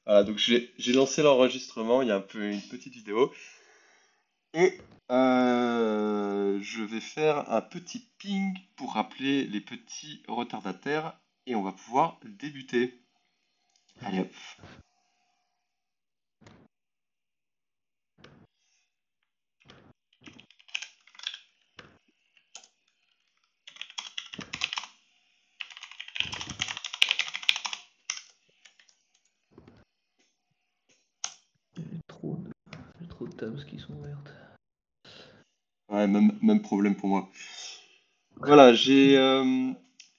Voilà, donc j'ai lancé l'enregistrement, il y a un peu une petite vidéo. Et je vais faire un petit ping pour rappeler les petits retardataires et on va pouvoir débuter. Allez hop. Trop de, trop de tabs qui sont ouvertes. Ouais, même problème pour moi. Voilà, j'ai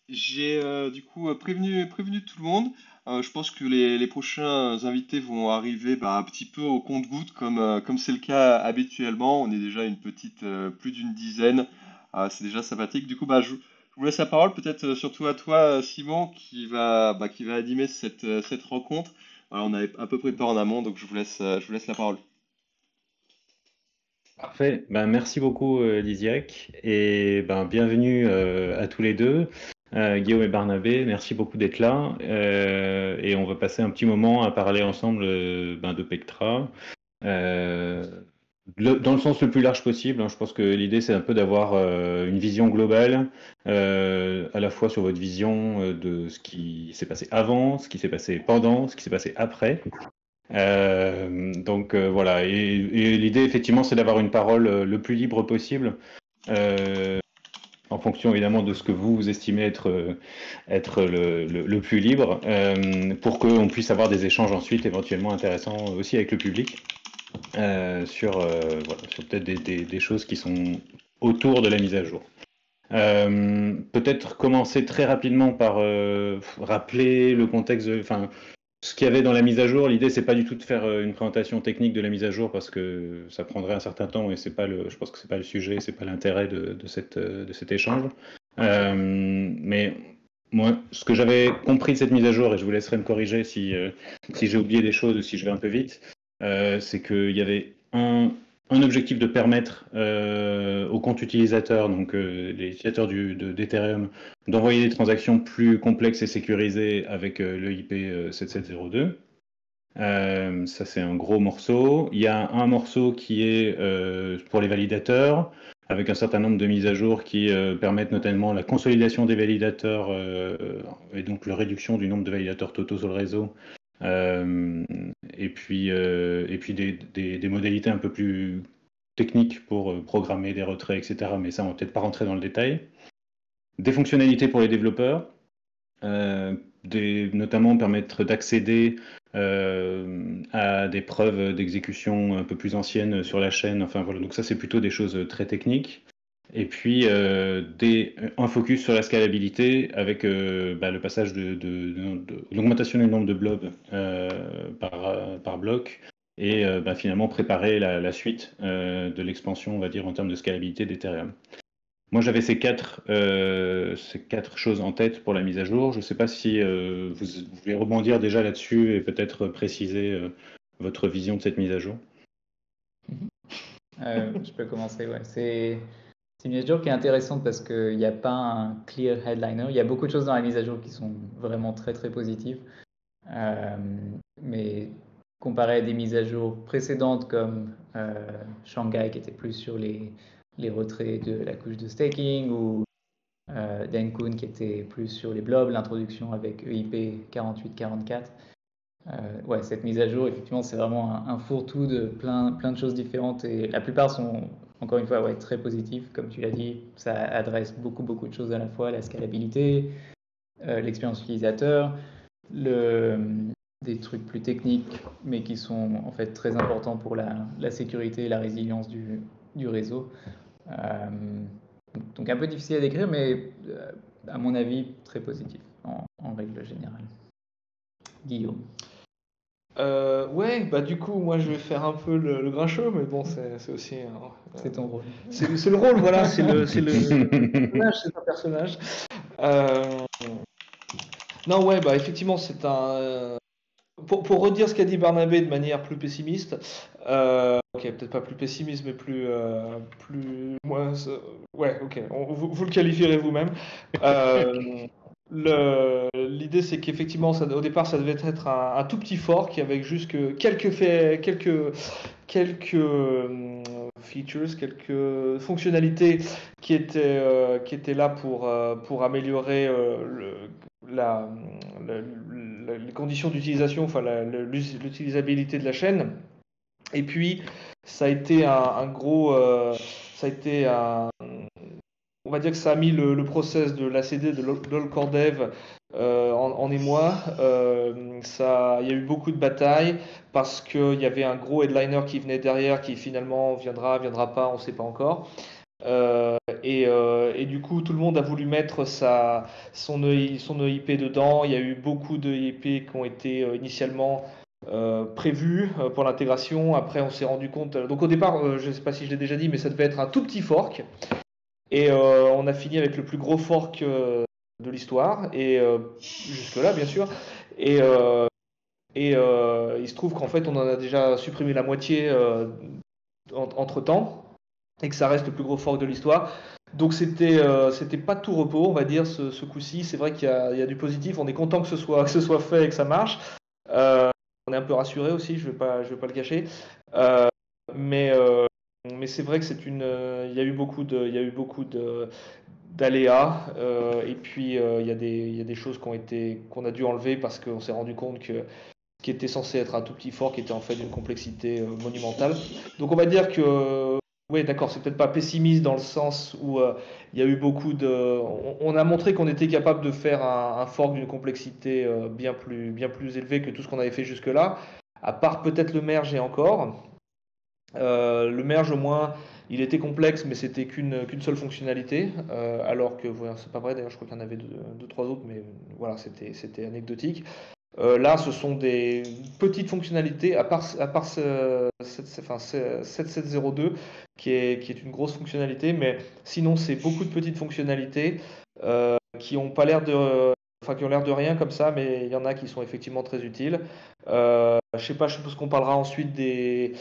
du coup prévenu tout le monde. Je pense que les prochains invités vont arriver un petit peu au compte-gouttes comme c'est le cas habituellement. On est déjà une petite plus d'une dizaine. C'est déjà sympathique. Du coup, je vous laisse la parole, peut-être surtout à toi, Simon, qui va animer cette rencontre. Voilà, on avait un peu préparé en amont, donc je vous laisse la parole. Parfait. Ben, merci beaucoup, Lisiac, et ben, bienvenue à tous les deux. Guillaume et Barnabé, merci beaucoup d'être là. Et on va passer un petit moment à parler ensemble de Pectra. Euh, dans le sens le plus large possible, hein. Je pense que l'idée, c'est un peu d'avoir une vision globale, à la fois sur votre vision de ce qui s'est passé avant, ce qui s'est passé pendant, ce qui s'est passé après. Voilà, et l'idée effectivement c'est d'avoir une parole le plus libre possible, euh, en fonction évidemment de ce que vous estimez être le plus libre, pour qu'on puisse avoir des échanges ensuite éventuellement intéressants aussi avec le public, sur peut-être des choses qui sont autour de la mise à jour. Peut-être commencer très rapidement par rappeler le contexte, enfin ce qu'il y avait dans la mise à jour. L'idée, c'est pas du tout de faire une présentation technique de la mise à jour parce que ça prendrait un certain temps et c'est pas je pense que c'est pas le sujet, c'est pas l'intérêt de cet échange. Mais moi, ce que j'avais compris de cette mise à jour, et je vous laisserai me corriger si j'ai oublié des choses ou si je vais un peu vite, c'est qu'il y avait un objectif de permettre aux comptes utilisateurs, donc les utilisateurs d'Ethereum, d'envoyer des transactions plus complexes et sécurisées avec le IP 7702. Ça, c'est un gros morceau. Il y a un morceau qui est pour les validateurs, avec un certain nombre de mises à jour qui permettent notamment la consolidation des validateurs et donc la réduction du nombre de validateurs totaux sur le réseau. Euh, et puis des modalités un peu plus techniques pour programmer des retraits, etc. Mais ça, on va peut-être pas rentrer dans le détail. Des fonctionnalités pour les développeurs, notamment permettre d'accéder à des preuves d'exécution un peu plus anciennes sur la chaîne. Enfin voilà, donc ça c'est plutôt des choses très techniques. Et puis un focus sur la scalabilité avec le passage l'augmentation du nombre de blobs par bloc et finalement préparer la suite de l'expansion, on va dire, en termes de scalabilité d'Ethereum. Moi, j'avais ces quatre choses en tête pour la mise à jour. Je ne sais pas si vous voulez rebondir déjà là-dessus et peut-être préciser votre vision de cette mise à jour. Je peux commencer, ouais. C'est une mise à jour qui est intéressante parce qu'il n'y a pas un clear headliner. Il y a beaucoup de choses dans la mise à jour qui sont vraiment très très positives. Euh, mais comparé à des mises à jour précédentes comme Shanghai qui était plus sur les retraits de la couche de staking ou Denkun qui était plus sur les blobs, l'introduction avec EIP 4844. Ouais, cette mise à jour, effectivement, c'est vraiment un fourre-tout de plein de choses différentes et la plupart sont, encore une fois, ouais, très positives. Comme tu l'as dit, ça adresse beaucoup de choses à la fois, la scalabilité, l'expérience utilisateur, le, des trucs plus techniques, mais qui sont en fait très importants pour la sécurité et la résilience du réseau. Euh, donc un peu difficile à décrire, mais à mon avis, très positif en règle générale. Guillaume. Ouais, bah du coup, moi je vais faire un peu le grincheux, mais bon, c'est aussi C'est ton rôle. c'est le rôle, voilà, c'est le personnage, c'est un personnage. Euh, non, ouais, bah effectivement, c'est un. Pour redire ce qu'a dit Barnabé de manière plus pessimiste, ok, peut-être pas plus pessimiste, mais plus moins. Ouais, ok, vous le qualifierez vous-même. L'idée, c'est qu'effectivement, au départ, ça devait être un tout petit fork avec juste quelques features, quelques fonctionnalités qui étaient là pour améliorer les conditions d'utilisation, enfin l'utilisabilité de la chaîne. Et puis, ça a été ça a été on va dire que ça a mis le process de l'ACD, de l'All Core Dev, en émoi. Il y a eu beaucoup de batailles parce qu'il y avait un gros headliner qui venait derrière, qui finalement viendra pas, on ne sait pas encore. Et du coup, tout le monde a voulu mettre son EIP dedans. Il y a eu beaucoup de EIP qui ont été initialement prévus pour l'intégration. Après, on s'est rendu compte. Donc au départ, je ne sais pas si je l'ai déjà dit, mais ça devait être un tout petit fork. Et on a fini avec le plus gros fork de l'histoire, et jusque-là, bien sûr. Et il se trouve qu'en fait, on en a déjà supprimé la moitié entre-temps, et que ça reste le plus gros fork de l'histoire. Donc c'était pas tout repos, on va dire, ce coup-ci. C'est vrai qu'il y a du positif. On est content que ce soit fait et que ça marche. On est un peu rassuré aussi, je vais pas le cacher. Mais c'est vrai que il y a eu beaucoup d'aléas, et puis il y a des choses qu'on a dû enlever parce qu'on s'est rendu compte que ce qui était censé être un tout petit fork était en fait d'une complexité monumentale. Donc on va dire que oui, d'accord, c'est peut-être pas pessimiste dans le sens où il y a eu on a montré qu'on était capable de faire un fork d'une complexité bien plus élevée que tout ce qu'on avait fait jusque-là, à part peut-être le merge et encore. Le merge, au moins, il était complexe, mais c'était qu'une seule fonctionnalité, alors que voilà, c'est pas vrai. D'ailleurs, je crois qu'il y en avait deux, trois autres, mais voilà, c'était anecdotique. Là, ce sont des petites fonctionnalités, à part 7702, qui est une grosse fonctionnalité, mais sinon, c'est beaucoup de petites fonctionnalités qui ont pas l'air qui ont l'air de rien comme ça, mais il y en a qui sont effectivement très utiles. Je sais pas, je suppose qu'on parlera ensuite du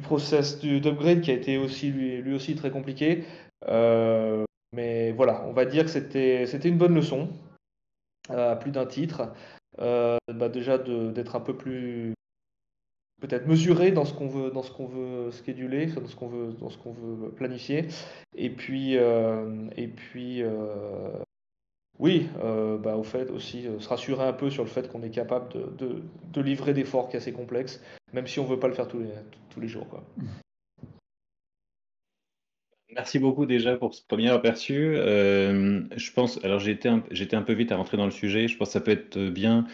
process d'upgrade qui a été aussi lui aussi très compliqué. Mais voilà, on va dire que c'était une bonne leçon à plus d'un titre. Déjà d'être un peu plus peut-être mesuré dans ce qu'on veut scheduler, dans ce qu'on veut planifier. Et puis oui, au fait aussi se rassurer un peu sur le fait qu'on est capable de livrer des forks assez complexes, même si on veut pas le faire tous les jours, quoi. Merci beaucoup déjà pour ce premier aperçu. Je pense, alors j'étais un peu vite à rentrer dans le sujet. Je pense que ça peut être bien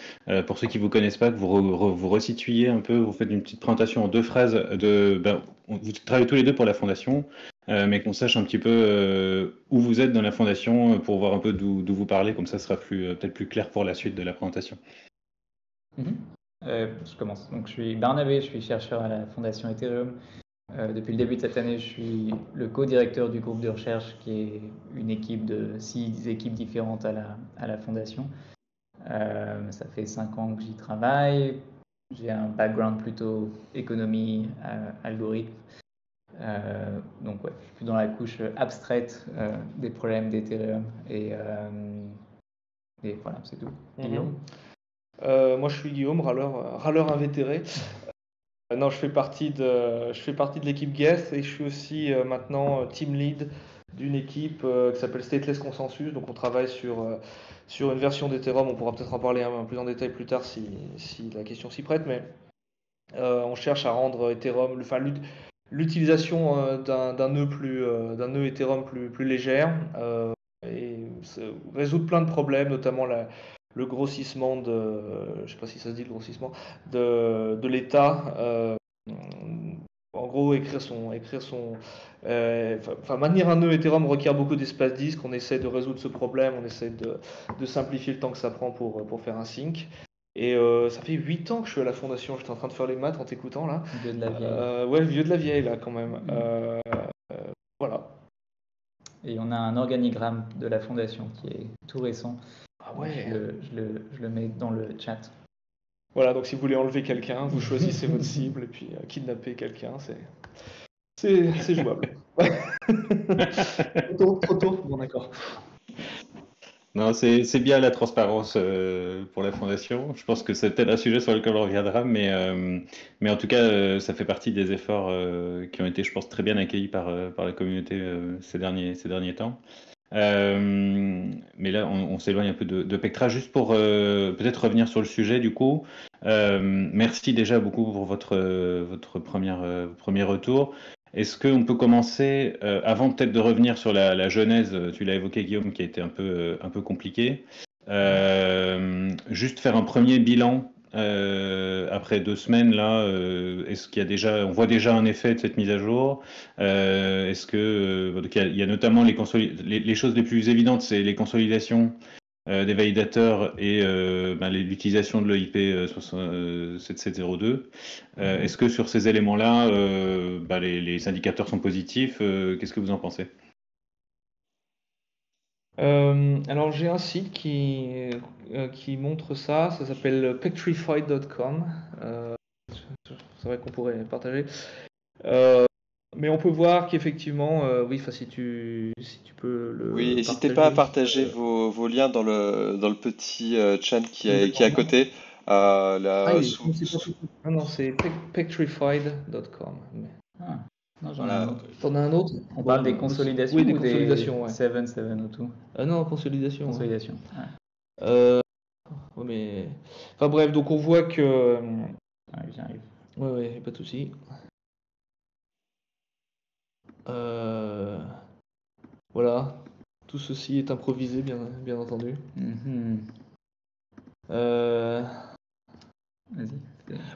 pour ceux qui vous connaissent pas que vous resituiez un peu. Vous faites une petite présentation en 2 phrases vous travaillez tous les deux pour la fondation, mais qu'on sache un petit peu où vous êtes dans la fondation pour voir un peu d'où vous parlez. Comme ça, ce sera peut-être plus clair pour la suite de la présentation. Je commence. Donc, je suis Barnabé, je suis chercheur à la Fondation Ethereum. Depuis le début de cette année, je suis le co-directeur du groupe de recherche, qui est une équipe de 6 équipes différentes à la Fondation. Ça fait 5 ans que j'y travaille. J'ai un background plutôt économie, algorithme. Donc ouais, je suis plus dans la couche abstraite des problèmes d'Ethereum. Et voilà, c'est tout. Guillaume. Moi, je suis Guillaume, râleur invétéré. Non, je fais partie de l'équipe Geth, et je suis aussi maintenant team lead d'une équipe qui s'appelle Stateless Consensus. Donc on travaille sur une version d'Ethereum. On pourra peut-être en parler un peu plus en détail plus tard si la question s'y prête, mais on cherche à rendre Ethereum, l'utilisation d'un nœud Ethereum plus légère, et résoudre plein de problèmes, notamment le grossissement je sais pas si ça se dit, le grossissement de l'état. En gros, maintenir un nœud Ethereum requiert beaucoup d'espace disque. On essaie de résoudre ce problème, on essaie de simplifier le temps que ça prend pour faire un sync. Et ça fait 8 ans que je suis à la fondation. J'étais en train de faire les maths en t'écoutant là. Vieux de la vieille. Ouais, vieux de la vieille là quand même. Voilà. Et on a un organigramme de la fondation qui est tout récent. Ah ouais. Je le mets dans le chat. Voilà, donc si vous voulez enlever quelqu'un, vous choisissez votre cible, et puis kidnapper quelqu'un, c'est jouable. Trop tôt. Bon, d'accord. Non, c'est bien la transparence pour la fondation. Je pense que c'est peut-être un sujet sur lequel on reviendra, mais en tout cas, ça fait partie des efforts qui ont été, je pense, très bien accueillis par la communauté ces derniers temps. Mais là, on s'éloigne un peu de Pectra. Juste pour peut-être revenir sur le sujet, du coup, merci déjà beaucoup pour votre premier retour. Est-ce qu'on peut commencer, avant peut-être de revenir sur la genèse, tu l'as évoqué Guillaume, qui a été un peu compliqué, juste faire un premier bilan après 2 semaines là, est-ce qu'il y a déjà, on voit déjà un effet de cette mise à jour? Est-ce que donc il y a notamment les choses les plus évidentes, c'est les consolidations des validateurs et l'utilisation de l'EIP 7702. Est-ce que sur ces éléments-là, les indicateurs sont positifs? Qu'est-ce que vous en pensez? Alors j'ai un site qui montre ça, ça s'appelle petrified.com. C'est vrai qu'on pourrait partager. Mais on peut voir qu'effectivement, oui, si tu peux le Oui, n'hésitez partager. pas à partager vos liens dans le petit chat qui est à côté. Non, c'est petrified.com. Ah, non, j'en ai Voilà. un autre. T'en as un autre? On parle des consolidations Oui, des ou consolidations, ouais. 702? Ah non, consolidation. Consolidation. Mais... Enfin bref, donc on voit que... Ouais, j'arrive. Ouais, pas de souci. Voilà, tout ceci est improvisé, bien entendu. Vas-y.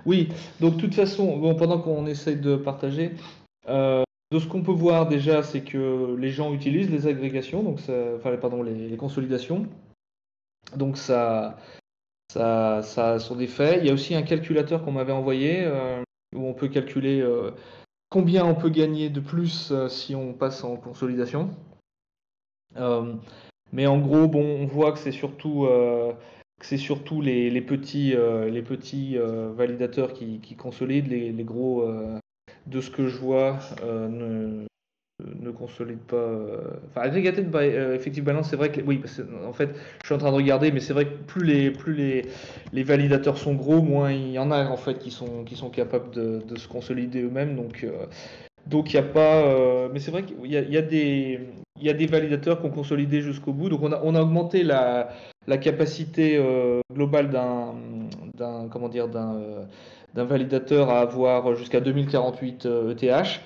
Oui, donc de toute façon, pendant qu'on essaye de partager, de ce qu'on peut voir déjà, c'est que les gens utilisent les agrégations, donc les consolidations. Donc ça a son effet. Il y a aussi un calculateur qu'on m'avait envoyé où on peut calculer combien on peut gagner de plus si on passe en consolidation. Mais en gros, on voit que c'est surtout les petits validateurs qui consolident. Les gros, de ce que je vois, ne consolident pas. Enfin, Aggregated by Effective Balance, c'est vrai que oui, en fait, je suis en train de regarder, mais c'est vrai que plus les validateurs sont gros, moins il y en a en fait qui sont capables de se consolider eux-mêmes. Donc il n'y a pas. Mais c'est vrai qu'il y a des validateurs qui ont consolidé jusqu'au bout. Donc on a augmenté la capacité globale d'un validateur à avoir jusqu'à 2048 ETH.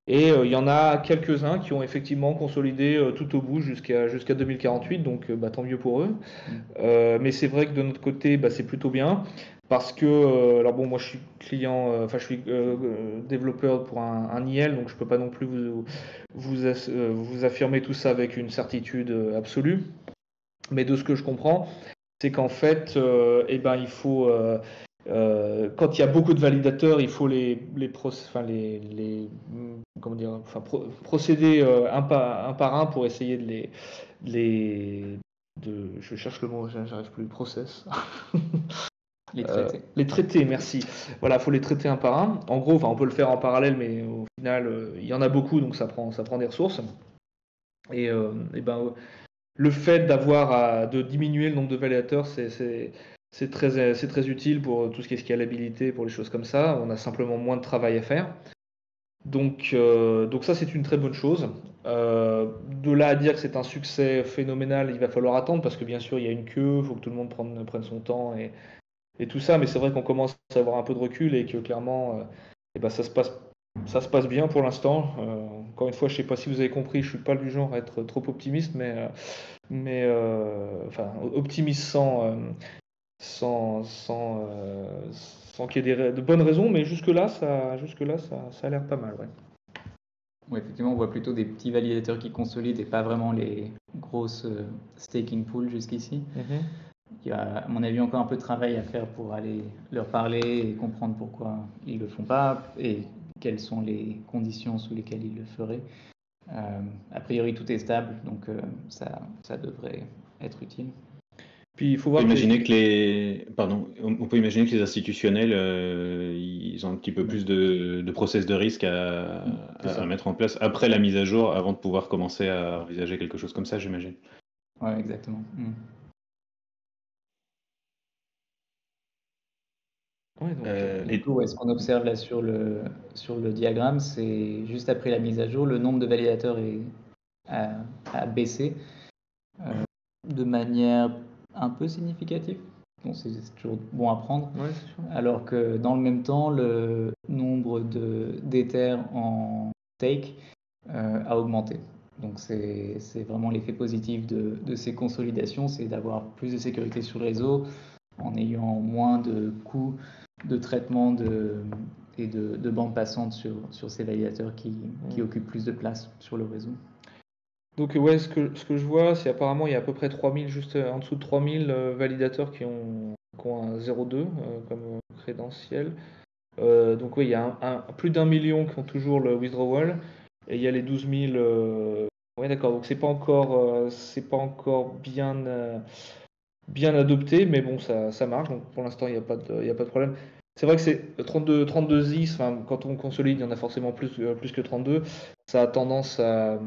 Et il y en a quelques-uns qui ont effectivement consolidé tout au bout jusqu'à 2048. Donc tant mieux pour eux. Mais c'est vrai que de notre côté, c'est plutôt bien. Parce que, alors bon, moi je suis client, je suis développeur pour un IL, donc je peux pas non plus vous affirmer tout ça avec une certitude absolue. Mais de ce que je comprends, c'est qu'en fait, il faut, quand il y a beaucoup de validateurs, il faut procéder un par un pour essayer je cherche le mot, j'arrive plus, process. Les traités, merci. Voilà, faut les traiter un par un. En gros, on peut le faire en parallèle, mais au final, il y en a beaucoup, donc ça prend des ressources. Et le fait de diminuer le nombre de validateurs, c'est très utile pour tout ce qui est scalabilité, pour les choses comme ça. On a simplement moins de travail à faire. Donc ça, c'est une très bonne chose. De là à dire que c'est un succès phénoménal, il va falloir attendre, parce que bien sûr, il y a une queue, il faut que tout le monde prenne son temps et tout ça, mais c'est vrai qu'on commence à avoir un peu de recul et que clairement, ça se passe bien pour l'instant. Encore une fois, je ne sais pas si vous avez compris, je ne suis pas du genre à être trop optimiste, mais optimiste sans qu'il y ait de bonnes raisons, mais jusque-là, ça a l'air pas mal. Ouais. Ouais, effectivement, on voit plutôt des petits validateurs qui consolident et pas vraiment les grosses staking pools jusqu'ici. Il y a, à mon avis, encore un peu de travail à faire pour aller leur parler et comprendre pourquoi ils ne le font pas et quelles sont les conditions sous lesquelles ils le feraient. A priori, tout est stable, donc ça devrait être utile. Puis il faut voir on peut imaginer que les institutionnels, ils ont un petit peu plus de process de risque à mettre en place après la mise à jour, avant de pouvoir commencer à envisager quelque chose comme ça, j'imagine. Ouais, exactement. Ouais, donc, Du Et coup, ouais, ce qu'on observe là sur le diagramme, c'est juste après la mise à jour, le nombre de validateurs a baissé de manière un peu significative. Bon, c'est toujours bon à prendre. ouais, c'est sûr. Alors que dans le même temps, le nombre d'Ethers en stake a augmenté. Donc c'est vraiment l'effet positif de ces consolidations, c'est d'avoir plus de sécurité sur le réseau en ayant moins de coûts de traitement et de bandes passantes sur ces validateurs qui occupent plus de place sur le réseau. Donc ouais, ce que je vois, c'est apparemment il y a à peu près 3000, juste en dessous de 3000 validateurs qui ont un 0,2 comme crédentiel. Donc oui, il y a plus d'1 million qui ont toujours le withdrawal, et il y a les 12 000. Ouais, d'accord. Donc c'est pas encore bien adopté, mais bon, ça marche. Donc pour l'instant, il n'y a pas de problème. C'est vrai que c'est 32 Zis. Enfin, quand on consolide, il y en a forcément plus que 32. Ça a tendance à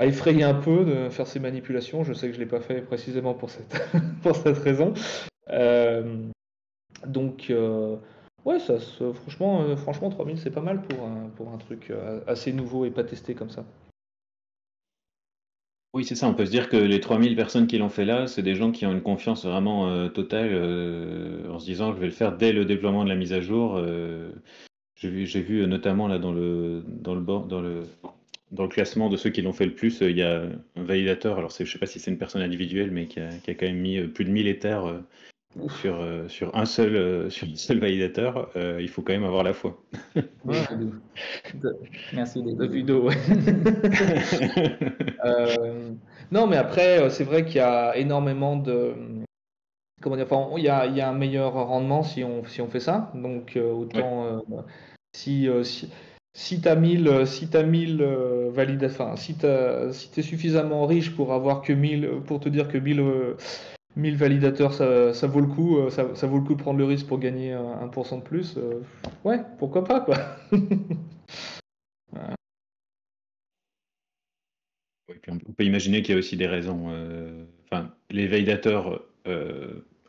effrayer un peu de faire ces manipulations. Je sais que je l'ai pas fait précisément pour cette pour cette raison. Euh, donc, ouais, franchement, 3000, c'est pas mal pour un truc assez nouveau et pas testé comme ça. oui, c'est ça, on peut se dire que les 3000 personnes qui l'ont fait là, c'est des gens qui ont une confiance vraiment totale en se disant je vais le faire dès le déploiement de la mise à jour. J'ai vu notamment là dans le classement de ceux qui l'ont fait le plus, il y a un validateur, alors je sais pas si c'est une personne individuelle, mais qui a quand même mis plus de 1000 Ethers sur un seul validateur. Il faut quand même avoir la foi. Ouais. Merci La David. vidéo, ouais. Non, mais après, c'est vrai qu'il y a énormément de. Comment dire, enfin, il y a un meilleur rendement si on fait ça. Donc, autant. Si t'as 1000 validateurs, enfin, si t'es suffisamment riche pour avoir que 1000, pour te dire que 1000 validateurs, ça vaut le coup, ça vaut le coup de prendre le risque pour gagner 1% de plus, ouais, pourquoi pas, quoi. Oui, puis on peut imaginer qu'il y a aussi des raisons. Enfin, les validateurs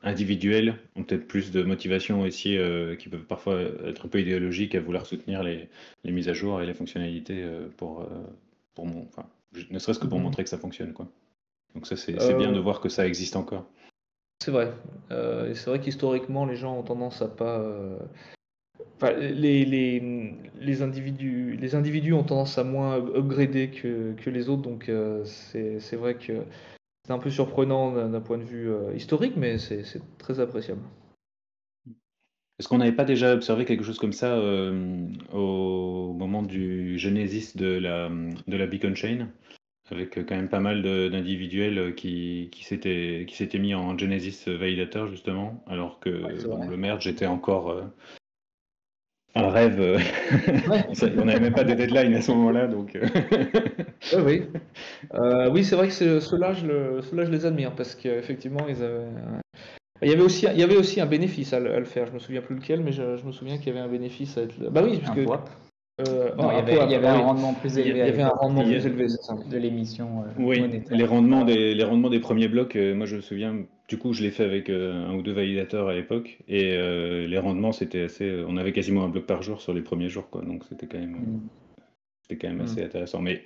individuels ont peut-être plus de motivation aussi, qui peuvent parfois être un peu idéologiques à vouloir soutenir les mises à jour et les fonctionnalités enfin, ne serait-ce que pour montrer que ça fonctionne, quoi. Donc ça, c'est bien de voir que ça existe encore. C'est vrai. Et c'est vrai qu'historiquement, les gens ont tendance à pas. Enfin, les individus ont tendance à moins upgrader que les autres, donc c'est vrai que c'est un peu surprenant d'un point de vue historique, mais c'est très appréciable. Est-ce qu'on n'avait pas déjà observé quelque chose comme ça au moment du Genesis de la Beacon Chain, avec quand même pas mal d'individuels qui s'étaient mis en Genesis validateur justement, alors que c'est vrai. le merge était encore un rêve. Ouais. On n'avait même pas de deadline à ce moment-là, donc. Oui. Oui, c'est vrai que ceux-là, je les admire parce qu'effectivement, ils avaient. Il y avait aussi un bénéfice à le faire. Je me souviens plus lequel, mais je me souviens qu'il y avait un bénéfice à être. Bah oui, parce Un que. PWAP. Non, il y avait un rendement plus Il élevé y à avait un l'époque rendement plus élevé, c'est ça. de l'émission Oui, monétaire. les rendements des premiers blocs, moi je me souviens, du coup je l'ai fait avec un ou deux validateurs à l'époque, et les rendements c'était assez, on avait quasiment un bloc par jour sur les premiers jours, quoi, donc c'était quand même assez intéressant. Mais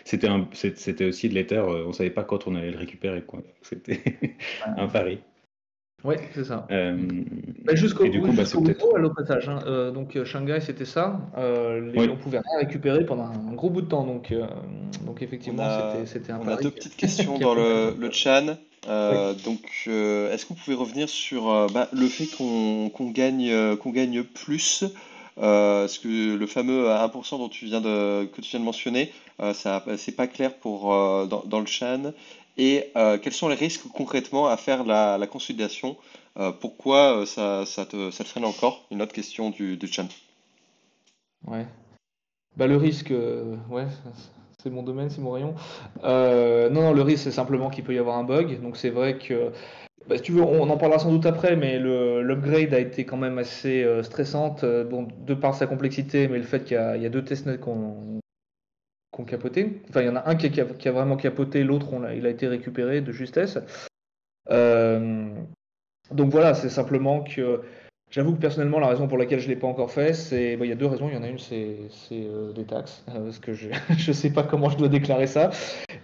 c'était aussi de l'Ether, on savait pas quand on allait le récupérer, quoi. C'était un pari. Oui, c'est ça. Et Jusqu'au du coup, c'est peut-être. withdrawal au passage, hein. Donc Shanghai, c'était ça. Oui. On pouvait rien récupérer pendant un gros bout de temps. Donc On effectivement, a, c'était un on a pari deux petites questions qui a dans fonctionné. le chat. Oui. Est-ce que vous pouvez revenir sur le fait qu'on gagne plus? Parce que le fameux 1% que tu viens de mentionner, c'est pas clair dans le chat. Et quels sont les risques concrètement à faire la consolidation? Pourquoi ça te freine encore? Une autre question du chat. Ouais. Bah, le risque, ouais, c'est mon domaine, c'est mon rayon. Non, le risque, c'est simplement qu'il peut y avoir un bug. Donc c'est vrai que, bah, si tu veux, on en parlera sans doute après, mais l'upgrade a été quand même assez stressante, bon, de par sa complexité, mais le fait qu'il y a deux testnets qui ont capoté. Enfin, il y en a un qui a vraiment capoté, l'autre, il a été récupéré de justesse. Donc voilà, c'est simplement que j'avoue que personnellement, la raison pour laquelle je ne l'ai pas encore fait, il y a deux raisons. Il y en a une, c'est des taxes, parce que je ne sais pas comment je dois déclarer ça.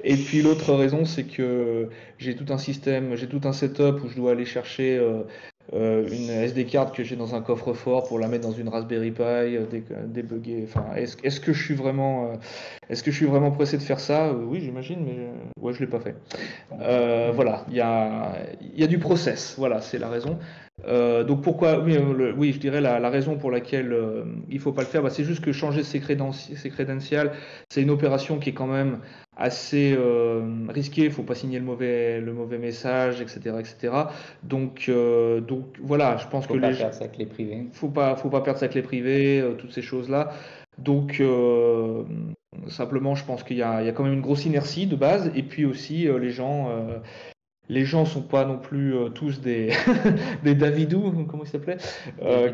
Et puis l'autre raison, c'est que j'ai tout un système, j'ai tout un setup où je dois aller chercher une SD card que j'ai dans un coffre-fort pour la mettre dans une Raspberry Pi, débugger. Enfin, est-ce que je suis vraiment pressé de faire ça? Oui, j'imagine, mais ouais, je l'ai pas fait. Voilà, il y a du process. Voilà, c'est la raison. Donc pourquoi? Oui, je dirais la raison pour laquelle il faut pas le faire, bah, c'est juste que changer ses credentials, c'est une opération qui est quand même assez risquée. Il faut pas signer le mauvais message, etc., etc. Donc voilà, je pense Faut que pas perdre sa clé privée. faut pas perdre sa clé privée, toutes ces choses-là. Donc simplement, je pense qu'il y a quand même une grosse inertie de base, et puis aussi les gens sont pas non plus tous des des Davidou, comment il s'appelait,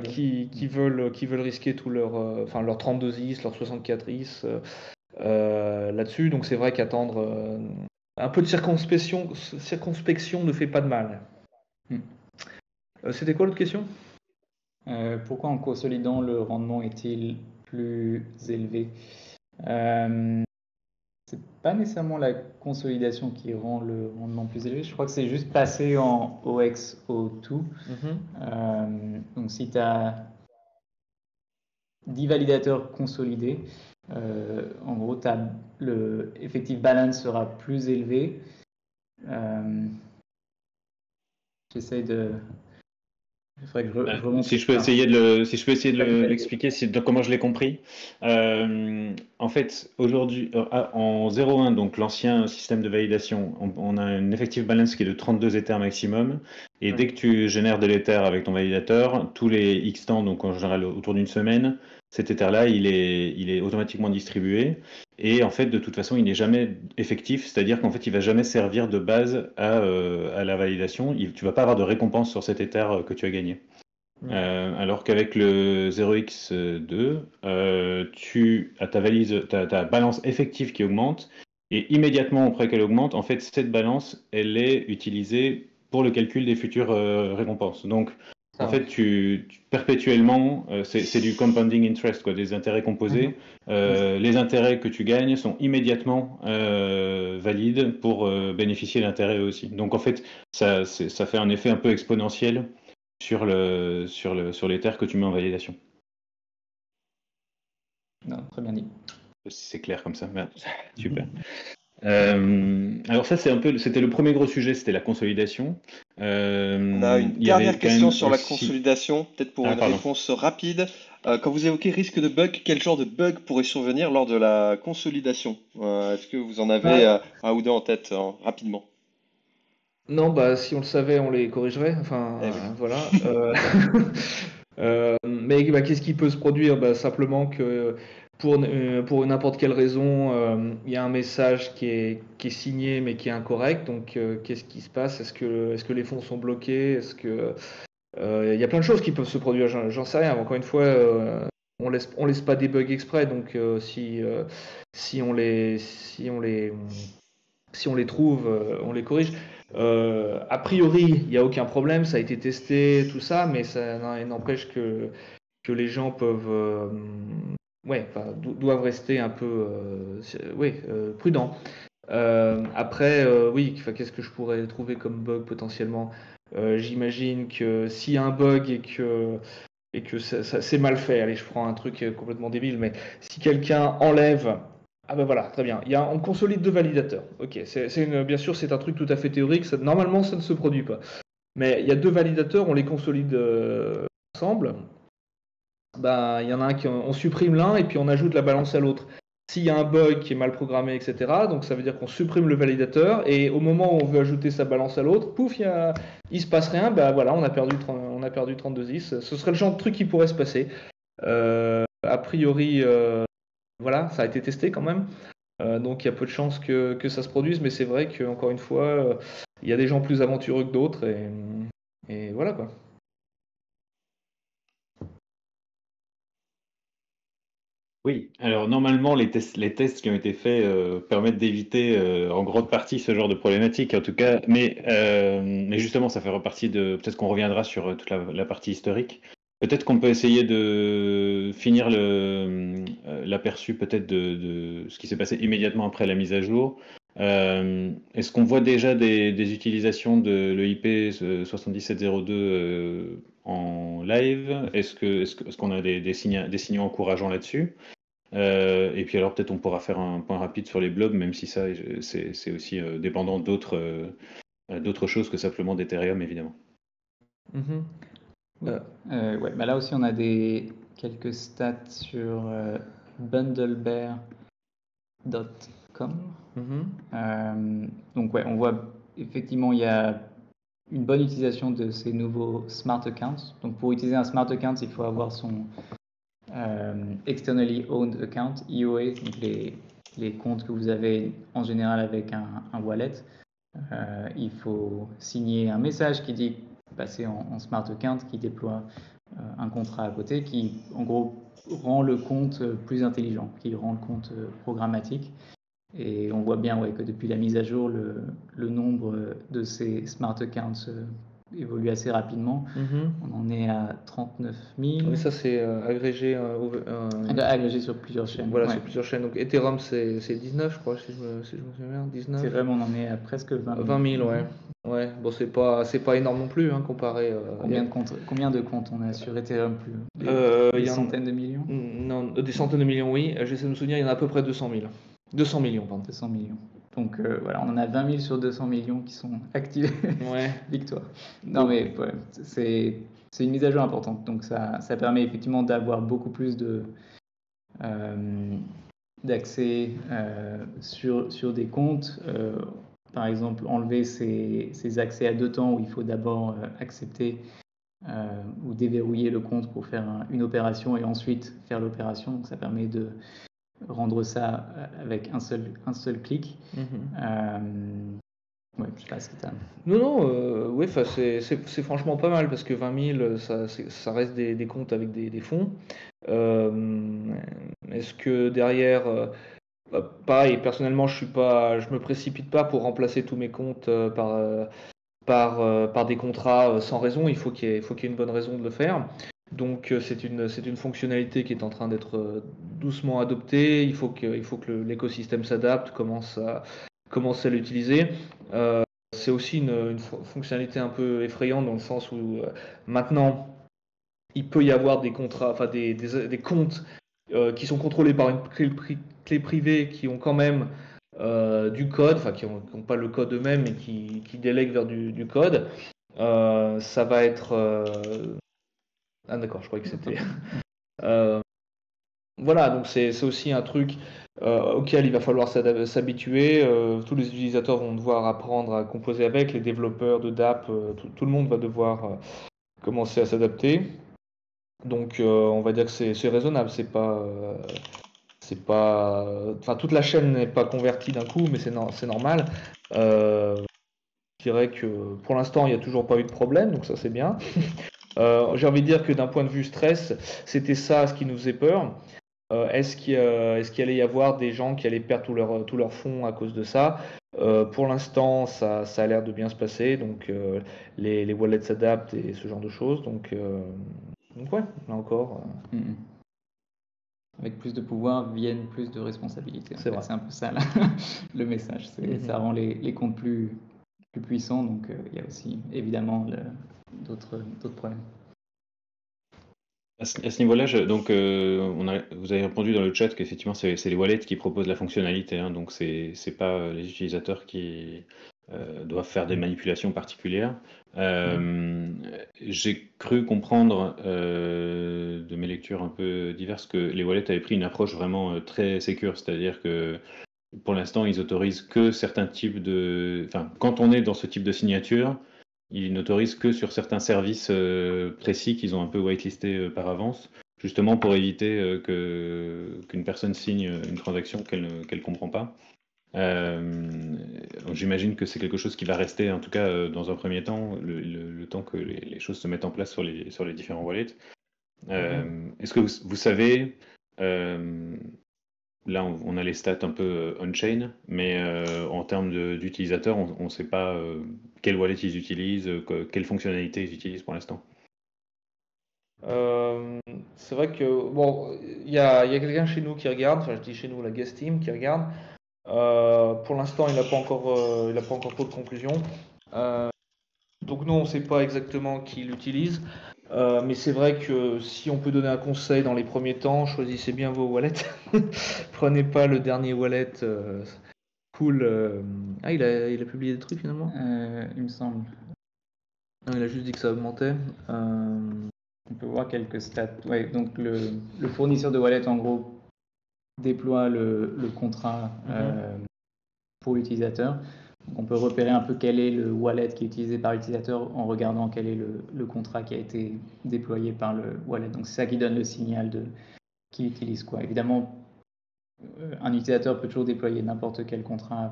qui veulent risquer tout leur 32 is, leur 64 is là-dessus. Donc c'est vrai qu'attendre un peu de circonspection ne fait pas de mal. C'était quoi l'autre question? Pourquoi en consolidant le rendement est-il plus élevé? C'est pas nécessairement la consolidation qui rend le rendement plus élevé. Je crois que c'est juste passer en OXO2. Donc si tu as 10 validateurs consolidés, en gros, le effective balance sera plus élevé. J'essaie de... Il faudrait que je remonte. Si je peux essayer de l'expliquer, comment je l'ai compris. En fait, aujourd'hui, en 0.1, donc l'ancien système de validation, on a une effective balance qui est de 32 Ethers maximum. Et dès que tu génères de l'Ether avec ton validateur, tous les X temps, donc en général autour d'une semaine, cet Ether-là, il est automatiquement distribué. Et en fait, de toute façon, il n'est jamais effectif, c'est-à-dire qu'en fait, il va jamais servir de base à la validation. Tu vas pas avoir de récompense sur cet Ether que tu as gagné. Alors qu'avec le 0x2, tu as ta balance effective qui augmente, et immédiatement après qu'elle augmente, en fait, cette balance, elle est utilisée pour le calcul des futures récompenses. Donc, en fait, perpétuellement, c'est du compounding interest, quoi, des intérêts composés. Les intérêts que tu gagnes sont immédiatement valides pour bénéficier d'intérêts aussi. Donc, en fait, ça fait un effet un peu exponentiel sur les terres que tu mets en validation. Non, très bien dit. C'est clair comme ça. Merde. Super. Alors ça, c'était le premier gros sujet, c'était la consolidation. On a une dernière question sur la consolidation, peut-être pour une réponse rapide. Quand vous évoquez risque de bug, quel genre de bug pourrait survenir lors de la consolidation? Est-ce que vous en avez un ou deux en tête rapidement? Non, bah si on le savait, on les corrigerait. Enfin, voilà. Mais bah, qu'est-ce qui peut se produire? Bah, simplement que pour n'importe quelle raison, il y a un message qui est signé mais qui est incorrect. Donc, qu'est-ce qui se passe? Est-ce que les fonds sont bloqués? Est-ce que il y a plein de choses qui peuvent se produire. J'en sais rien. Encore une fois, on laisse pas des bugs exprès. Donc, si on les trouve, on les corrige. A priori, il n'y a aucun problème, ça a été testé, tout ça, mais ça n'empêche que les gens doivent rester un peu prudents. Après, oui, qu'est-ce que je pourrais trouver comme bug potentiellement? J'imagine que s'il y a un bug et que ça c'est mal fait, allez, je prends un truc complètement débile, mais si quelqu'un enlève. Ah ben voilà, très bien. On consolide deux validateurs. Ok, bien sûr, c'est un truc tout à fait théorique. Normalement, ça ne se produit pas. Mais il y a deux validateurs, on les consolide ensemble. Ben, il y en a un on supprime l'un et puis on ajoute la balance à l'autre. S'il y a un bug qui est mal programmé, etc., donc ça veut dire qu'on supprime le validateur et au moment où on veut ajouter sa balance à l'autre, pouf, il se passe rien. Ben voilà, on a perdu 32 is. Ce serait le genre de truc qui pourrait se passer. A priori. Voilà, ça a été testé quand même. Donc il y a peu de chances que ça se produise, mais c'est vrai qu'encore une fois, il y a des gens plus aventureux que d'autres et voilà quoi. Oui, alors normalement, les tests qui ont été faits permettent d'éviter en grande partie ce genre de problématique, en tout cas, mais justement, ça fait repartie de. Peut-être qu'on reviendra sur toute la partie historique. Peut-être qu'on peut essayer de finir l'aperçu peut-être de ce qui s'est passé immédiatement après la mise à jour. Est-ce qu'on voit déjà des utilisations de l'EIP 7702 en live? Est-ce qu'on a des signaux encourageants là-dessus? Et puis alors peut-être on pourra faire un point rapide sur les blobs, même si ça c'est aussi dépendant d'autres choses que simplement d'Ethereum évidemment. Mhm. Oui. Ouais, bah là aussi on a quelques stats sur bundlebear.com. Donc ouais, on voit effectivement il y a une bonne utilisation de ces nouveaux smart accounts. Donc pour utiliser un smart account, il faut avoir son externally owned account, EOA, donc les comptes que vous avez en général avec un wallet. Il faut signer un message qui dit passer en smart account, qui déploie un contrat à côté, qui en gros rend le compte plus intelligent, qui rend le compte programmatique. Et on voit bien que depuis la mise à jour, le nombre de ces smart accounts évolue assez rapidement. On en est à 39 000. Oui, ça c'est agrégé, agrégé sur plusieurs chaînes. Voilà, sur plusieurs chaînes. Donc Ethereum c'est 19, je crois, si je me souviens bien. 19. Ethereum, on en est à presque 20 000. 20 000, ouais. Ouais, bon, c'est pas énorme non plus, comparé. Combien de comptes on a sur Ethereum plus Des centaines de millions? Non, des centaines de millions, oui. J'essaie de me souvenir, il y en a à peu près 200 000. 200 millions, pardon. 200 millions. Donc voilà, on en a 20 000 sur 200 millions qui sont activés. Ouais. Victoire. Non, mais ouais, c'est une mise à jour importante. Donc ça permet effectivement d'avoir beaucoup plus d'accès sur des comptes. Par exemple, enlever ces accès à 2 temps où il faut d'abord accepter ou déverrouiller le compte pour faire une opération et ensuite faire l'opération. Donc ça permet de rendre ça avec un seul clic. Ouais, je sais pas ce que t'as. Non, ouais, c'est franchement pas mal parce que 20 000, ça reste des comptes avec des fonds. Est-ce que derrière, pareil, personnellement, je me précipite pas pour remplacer tous mes comptes par des contrats sans raison. Il faut qu'il y ait une bonne raison de le faire. Donc c'est une fonctionnalité qui est en train d'être doucement adoptée. Il faut que l'écosystème s'adapte, commence à l'utiliser. C'est aussi une fonctionnalité un peu effrayante dans le sens où maintenant il peut y avoir des contrats, enfin des comptes qui sont contrôlés par une clé privée qui ont quand même du code, enfin qui n'ont pas le code eux-mêmes mais qui délèguent vers du code. Ça va être ah d'accord, je croyais que c'était voilà, donc c'est aussi un truc auquel il va falloir s'habituer. Tous les utilisateurs vont devoir apprendre à composer avec, les développeurs de dApp, tout le monde va devoir commencer à s'adapter. Donc on va dire que c'est raisonnable, c'est pas, enfin toute la chaîne n'est pas convertie d'un coup, mais c'est normal. Je dirais que pour l'instant il n'y a toujours pas eu de problème, donc ça c'est bien. J'ai envie de dire que d'un point de vue stress, c'était ça ce qui nous faisait peur. Est-ce qu'il allait y avoir des gens qui allaient perdre tous leurs fonds à cause de ça? Pour l'instant, ça a l'air de bien se passer, donc les wallets s'adaptent et ce genre de choses. Donc ouais, là encore. Avec plus de pouvoir viennent plus de responsabilités. C'est vrai. C'est un peu ça là, le message. Ça rend les comptes plus puissants, donc il y a aussi évidemment d'autres problèmes. À ce niveau-là, donc vous avez répondu dans le chat qu'effectivement c'est les wallets qui proposent la fonctionnalité, donc c'est pas les utilisateurs qui doivent faire des manipulations particulières. J'ai cru comprendre de mes lectures un peu diverses que les wallets avaient pris une approche vraiment très sécure, c'est-à-dire que pour l'instant ils autorisent que certains types enfin quand on est dans ce type de signature, ils n'autorisent que sur certains services précis qu'ils ont un peu whitelistés par avance, justement pour éviter qu'une personne signe une transaction qu'elle ne comprend pas. J'imagine que c'est quelque chose qui va rester, en tout cas dans un premier temps, le temps que les choses se mettent en place sur les différents wallets. Est-ce que vous savez Là, on a les stats un peu on-chain, mais en termes d'utilisateurs, on ne sait pas quelle wallet ils utilisent, quelles fonctionnalités ils utilisent pour l'instant. C'est vrai que bon, il y a quelqu'un chez nous qui regarde, enfin je dis chez nous, la guest team qui regarde. Pour l'instant, il n'a pas encore trop de conclusions. Donc nous, on ne sait pas exactement qui l'utilise. Mais c'est vrai que si on peut donner un conseil dans les premiers temps, choisissez bien vos wallets. Prenez pas le dernier wallet cool. Ah, il a publié des trucs finalement? Il me semble. Non, il a juste dit que ça augmentait. On peut voir quelques stats. Ouais, donc le fournisseur de wallet, en gros, déploie le contrat pour l'utilisateur. Donc on peut repérer un peu quel est le wallet qui est utilisé par l'utilisateur en regardant quel est le contrat qui a été déployé par le wallet. Donc c'est ça qui donne le signal de qui utilise quoi. Évidemment, un utilisateur peut toujours déployer n'importe quel contrat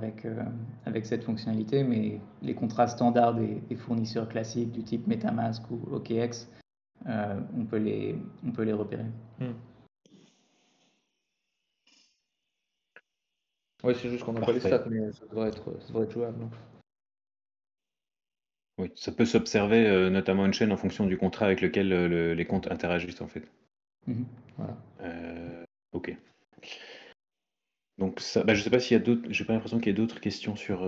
avec cette fonctionnalité, mais les contrats standards des fournisseurs classiques du type MetaMask ou OKX, on peut les repérer. Oui, c'est juste qu'on n'a pas les stats, mais ça devrait être jouable. Oui, ça peut s'observer notamment une chaîne en fonction du contrat avec lequel les comptes interagissent en fait. Voilà. Ok. Donc ça, je sais pas s'il y a d'autres. J'ai pas l'impression qu'il y ait d'autres questions sur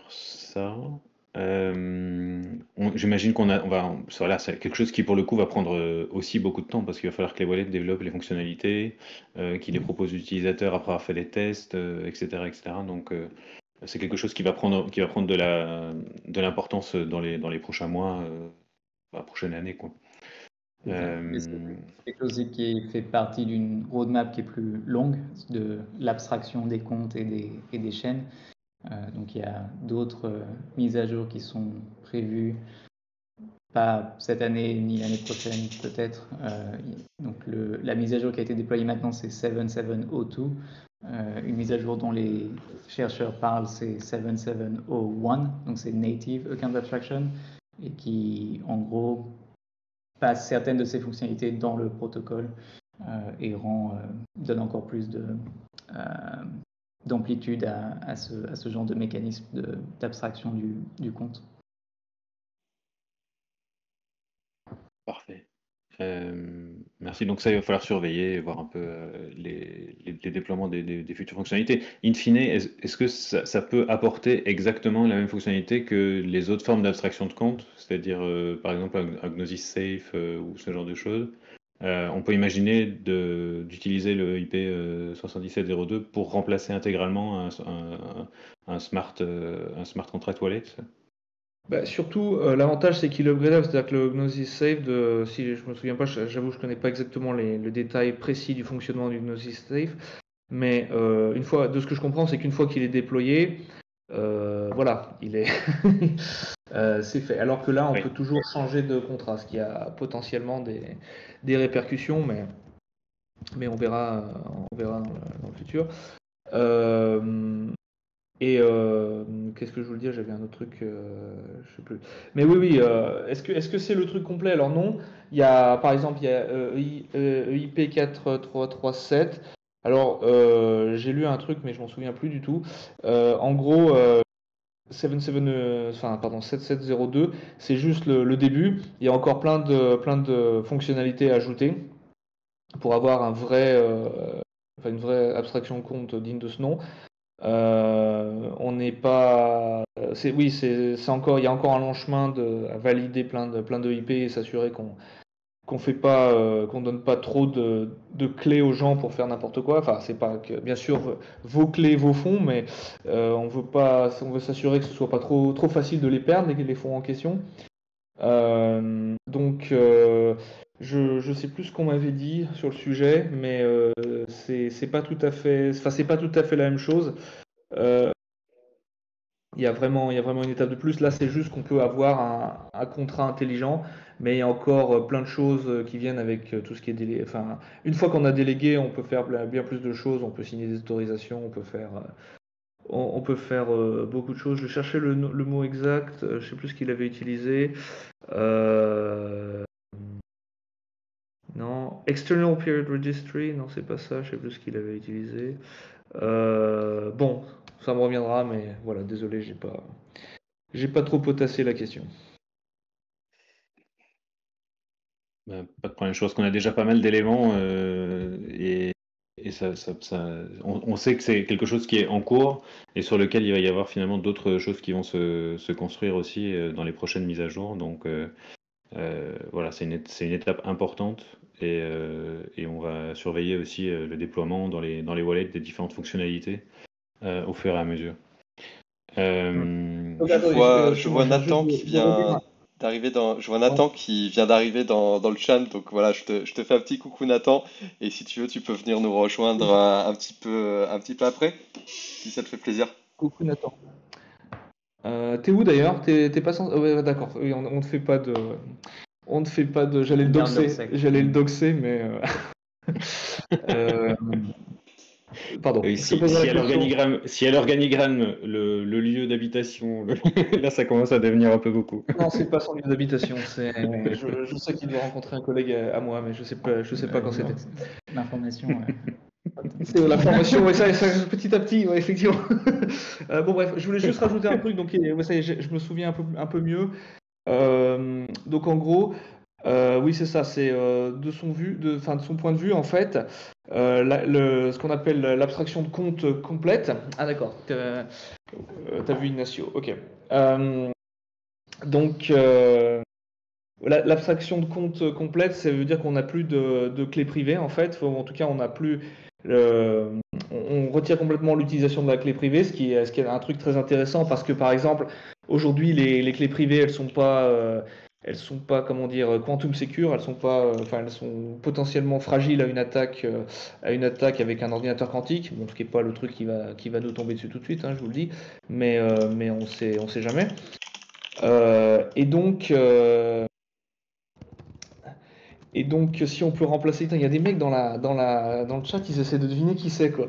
ça. J'imagine voilà, c'est quelque chose qui pour le coup va prendre aussi beaucoup de temps parce qu'il va falloir que les wallets développent les fonctionnalités, qu'ils les proposent aux utilisateurs après avoir fait les tests, etc., etc. Donc c'est quelque chose qui va prendre de l'importance dans les prochains mois, la prochaine année, quoi. C'est quelque chose qui fait partie d'une roadmap qui est plus longue de l'abstraction des comptes et des chaînes. Donc il y a d'autres mises à jour qui sont prévues, pas cette année ni l'année prochaine peut-être. Donc la mise à jour qui a été déployée maintenant c'est 7702. Une mise à jour dont les chercheurs parlent c'est 7701, donc c'est Native Account Abstraction, et qui en gros passe certaines de ces fonctionnalités dans le protocole et donne encore plus d'amplitude à ce genre de mécanisme d'abstraction du compte. Parfait. Merci. Donc ça, il va falloir surveiller et voir un peu les déploiements des futures fonctionnalités. In fine, est-ce que ça peut apporter exactement la même fonctionnalité que les autres formes d'abstraction de compte, c'est-à-dire par exemple un Gnosis Safe ou ce genre de choses? On peut imaginer d'utiliser le IP 7702 pour remplacer intégralement un smart contract wallet. Surtout, l'avantage c'est qu'il est upgradable, c'est-à-dire que le Gnosis Safe, si je me souviens pas, j'avoue je connais pas exactement le détail précis du fonctionnement du Gnosis Safe, mais une fois, de ce que je comprends, c'est qu'une fois qu'il est déployé, voilà, il est c'est fait. Alors que là, on peut toujours changer de contrat, ce qui a potentiellement des répercussions, mais on verra dans le futur. Et qu'est-ce que je voulais dire? J'avais un autre truc, je sais plus. Mais oui, est-ce que c'est le truc complet? Alors non. Il y a, par exemple, il y a EIP 4337. Alors, j'ai lu un truc, mais je m'en souviens plus du tout. En gros, 7702, c'est juste le début. Il y a encore plein de fonctionnalités à ajouter pour avoir une vraie abstraction de compte digne de ce nom. On n'est pas. Oui, c'est encore. Il y a encore un long chemin à valider plein de IP et s'assurer qu'on fait pas, qu'on donne pas trop de clés aux gens pour faire n'importe quoi. Enfin, c'est pas que bien sûr vos clés, vos fonds, mais on veut s'assurer que ce soit pas trop facile de les perdre les fonds en question. Donc je sais plus ce qu'on m'avait dit sur le sujet, mais c'est pas tout à fait, enfin c'est pas tout à fait la même chose. Il y a vraiment une étape de plus. Là, c'est juste qu'on peut avoir un contrat intelligent, mais il y a encore plein de choses qui viennent avec tout ce qui est délégué. Enfin, une fois qu'on a délégué, on peut faire bien plus de choses. On peut signer des autorisations, on peut faire beaucoup de choses. Je cherchais le mot exact. Je sais plus ce qu'il avait utilisé. Non, External Period Registry, non, c'est pas ça, je sais plus ce qu'il avait utilisé. Bon, ça me reviendra, mais voilà, désolé, j'ai pas trop potassé la question. Pas de problème. Je pense qu'on a déjà pas mal d'éléments et on sait que c'est quelque chose qui est en cours et sur lequel il va y avoir finalement d'autres choses qui vont se construire aussi dans les prochaines mises à jour. Donc voilà, c'est une étape importante et on va surveiller aussi le déploiement dans les wallets des différentes fonctionnalités au fur et à mesure. Je vois Nathan qui vient d'arriver dans le chat, donc voilà, je te fais un petit coucou Nathan, et si tu veux, tu peux venir nous rejoindre un petit peu après, si ça te fait plaisir. Coucou Nathan. T'es où d'ailleurs? T'es pas censé... ouais, d'accord. Oui, on ne fait pas de... On ne fait pas de... J'allais le doxer, mais... Pardon. Oui, si à l'organigramme, le lieu d'habitation, là ça commence à devenir un peu beaucoup. Non, c'est pas son lieu d'habitation. Je sais qu'il doit rencontrer un collègue à moi, mais je sais pas quand c'était. L'information. C'est la formation, ouais, ça, petit à petit, ouais, effectivement. Bon, bref, je voulais juste rajouter un truc, donc ouais, ça y est, je me souviens un peu mieux. Donc, en gros, oui, c'est ça, c'est de son point de vue, en fait, ce qu'on appelle l'abstraction de compte complète. Ah, d'accord, t'as vu Ignacio, ok. Donc, l'abstraction de compte complète, ça veut dire qu'on n'a plus de clé privée, en fait, ou en tout cas, on n'a plus. On retire complètement l'utilisation de la clé privée, ce qui est un truc très intéressant parce que par exemple aujourd'hui les clés privées elles sont pas comment dire quantum secure, elles sont potentiellement fragiles à une attaque avec un ordinateur quantique, bon, ce qui n'est pas le truc qui va nous tomber dessus tout de suite, hein, je vous le dis, mais on sait jamais. Et donc, si on peut remplacer, il y a des mecs dans le chat, ils essaient de deviner qui c'est, quoi.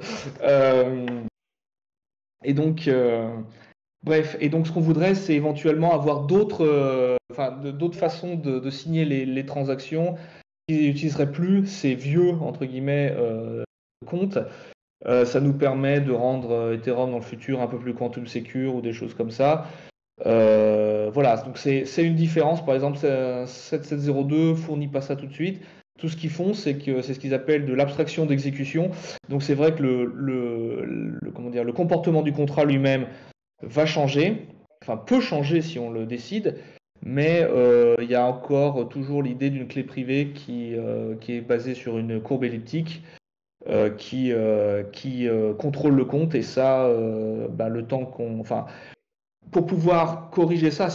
Bref, et donc ce qu'on voudrait, c'est éventuellement avoir d'autres façons de signer les transactions qui n'utiliseraient plus ces vieux, entre guillemets, comptes. Ça nous permet de rendre Ethereum dans le futur un peu plus quantum secure ou des choses comme ça. Voilà, donc c'est une différence. Par exemple, 7702 fournit pas ça tout de suite. Tout ce qu'ils font, c'est ce qu'ils appellent de l'abstraction d'exécution. Donc c'est vrai que le comportement du contrat lui-même va changer, enfin peut changer si on le décide, mais il y a encore toujours l'idée d'une clé privée qui est basée sur une courbe elliptique qui contrôle le compte, et ça, le temps pour pouvoir corriger ça,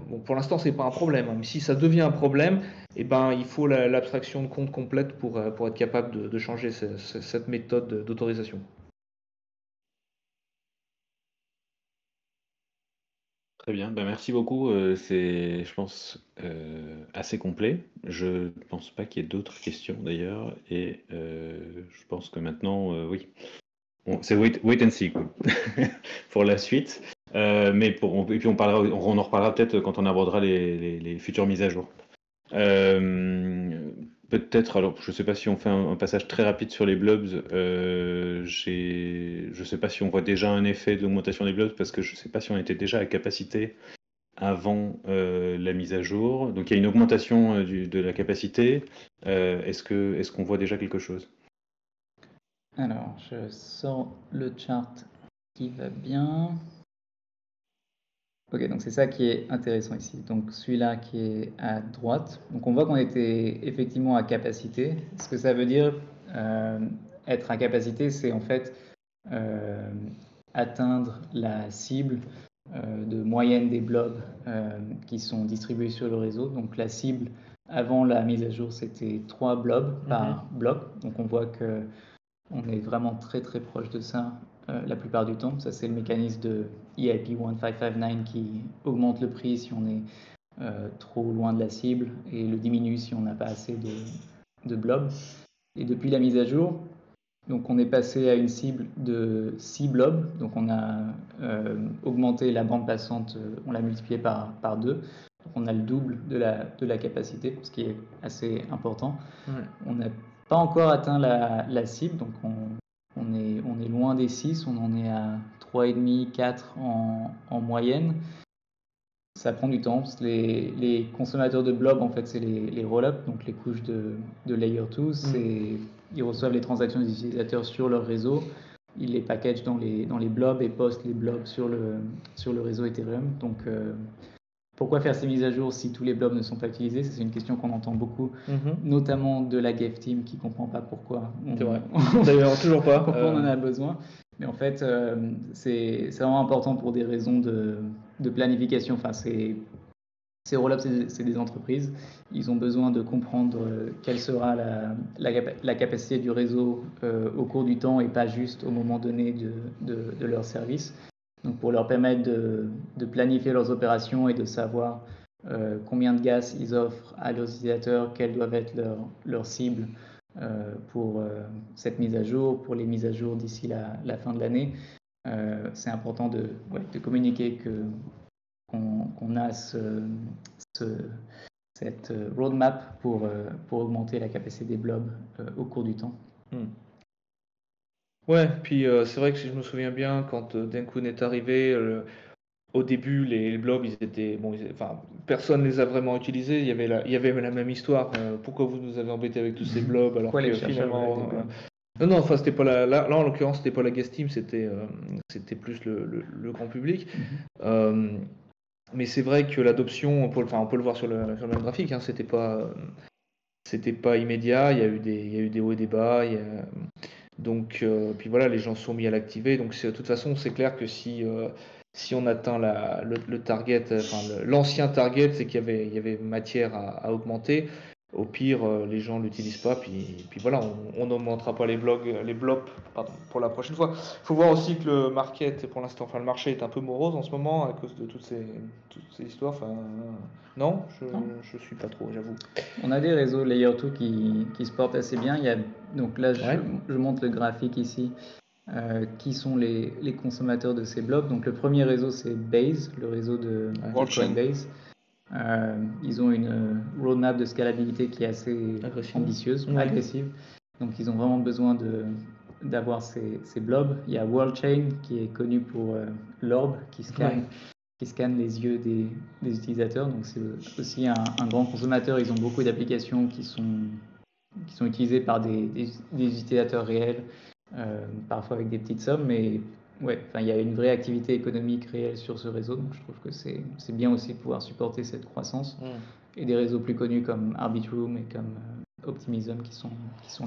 bon, pour l'instant c'est pas un problème, hein, mais si ça devient un problème, il faut l'abstraction de compte complète pour être capable de changer cette méthode d'autorisation. Très bien, merci beaucoup. C'est, je pense, assez complet. Je pense pas qu'il y ait d'autres questions d'ailleurs, et je pense que maintenant, oui, c'est wait and see quoi. Pour la suite. Et puis on en reparlera peut-être quand on abordera les futures mises à jour. Peut-être, alors je ne sais pas si on fait un passage très rapide sur les blobs. Je ne sais pas si on voit déjà un effet d'augmentation des blobs parce que je ne sais pas si on était déjà à capacité avant la mise à jour. Donc il y a une augmentation de la capacité. Est-ce qu'on voit déjà quelque chose? Alors, je sors le chart qui va bien. Ok, donc c'est ça qui est intéressant ici. Donc celui-là qui est à droite. Donc on voit qu'on était effectivement à capacité. Ce que ça veut dire, être à capacité, c'est en fait atteindre la cible de moyenne des blobs qui sont distribués sur le réseau. Donc la cible avant la mise à jour, c'était 3 blobs par bloc. Donc on voit que on est vraiment très très proche de ça la plupart du temps. Ça, c'est le mécanisme de EIP 1559 qui augmente le prix si on est trop loin de la cible et le diminue si on n'a pas assez de blobs. Et depuis la mise à jour, donc on est passé à une cible de 6 blobs. Donc on a augmenté la bande passante, on l'a multiplié par 2. Donc on a le double de la capacité, ce qui est assez important. Ouais. On a pas encore atteint la cible, donc on est loin des 6, on en est à 3,5, 4 en moyenne. Ça prend du temps. Les consommateurs de blob, en fait, c'est les roll-up, donc les couches de Layer 2. Ils reçoivent les transactions des utilisateurs sur leur réseau, ils les packagent dans les blobs et postent les blobs sur le réseau Ethereum. Donc, pourquoi faire ces mises à jour si tous les blobs ne sont pas utilisés? C'est une question qu'on entend beaucoup, notamment de la Gave Team qui ne comprend pas pourquoi C'est vrai. D'ailleurs, toujours pas. pourquoi on en a besoin. Mais en fait, c'est vraiment important pour des raisons de planification. Enfin, ces roll-ups, c'est des entreprises. Ils ont besoin de comprendre quelle sera la capacité du réseau au cours du temps et pas juste au moment donné de leur service. Donc pour leur permettre de planifier leurs opérations et de savoir combien de gaz ils offrent à leurs utilisateurs, quelles doivent être leurs cibles pour cette mise à jour, pour les mises à jour d'ici la fin de l'année. C'est important de communiquer qu'on a cette roadmap pour augmenter la capacité des blobs au cours du temps. Ouais, puis c'est vrai que si je me souviens bien, quand Denkun est arrivé, au début, les blobs, ils étaient, enfin, personne les a vraiment utilisés. Il y avait la même histoire. Pourquoi vous nous avez embêtés avec tous ces blobs alors Pourquoi que les chercheurs finalement, veulent des blobs? non, enfin, c'était pas là, en l'occurrence, c'était pas la guest team, c'était plus le grand public. Mais c'est vrai que l'adoption, on peut le voir sur le même graphique, hein, c'était pas immédiat. Il y a eu des hauts et des bas. Donc, puis voilà, les gens se sont mis à l'activer. Donc, de toute façon, c'est clair que si on atteint le target, enfin l'ancien target, c'est qu'il y avait matière à augmenter. Au pire, les gens l'utilisent pas, puis voilà, on n'augmentera pas les blobs, pardon, pour la prochaine fois. Il faut voir aussi que le market, pour l'instant, enfin le marché est un peu morose en ce moment à cause de toutes ces histoires. Enfin, non, je suis pas trop, j'avoue. On a des réseaux Layer 2 qui se portent assez bien. Donc là, je montre le graphique ici. Qui sont les consommateurs de ces blobs. Donc le premier réseau, c'est Base, le réseau de Coinbase. Ils ont une roadmap de scalabilité qui est assez ambitieuse, agressive. Donc ils ont vraiment besoin d'avoir ces blobs. Il y a WorldChain qui est connu pour l'orbe qui scanne les yeux des utilisateurs. Donc c'est aussi un grand consommateur. Ils ont beaucoup d'applications qui sont utilisées par des utilisateurs réels, parfois avec des petites sommes, mais ouais, il y a une vraie activité économique réelle sur ce réseau, donc je trouve que c'est bien aussi de pouvoir supporter cette croissance. Et des réseaux plus connus comme Arbitrum et comme Optimism qui sont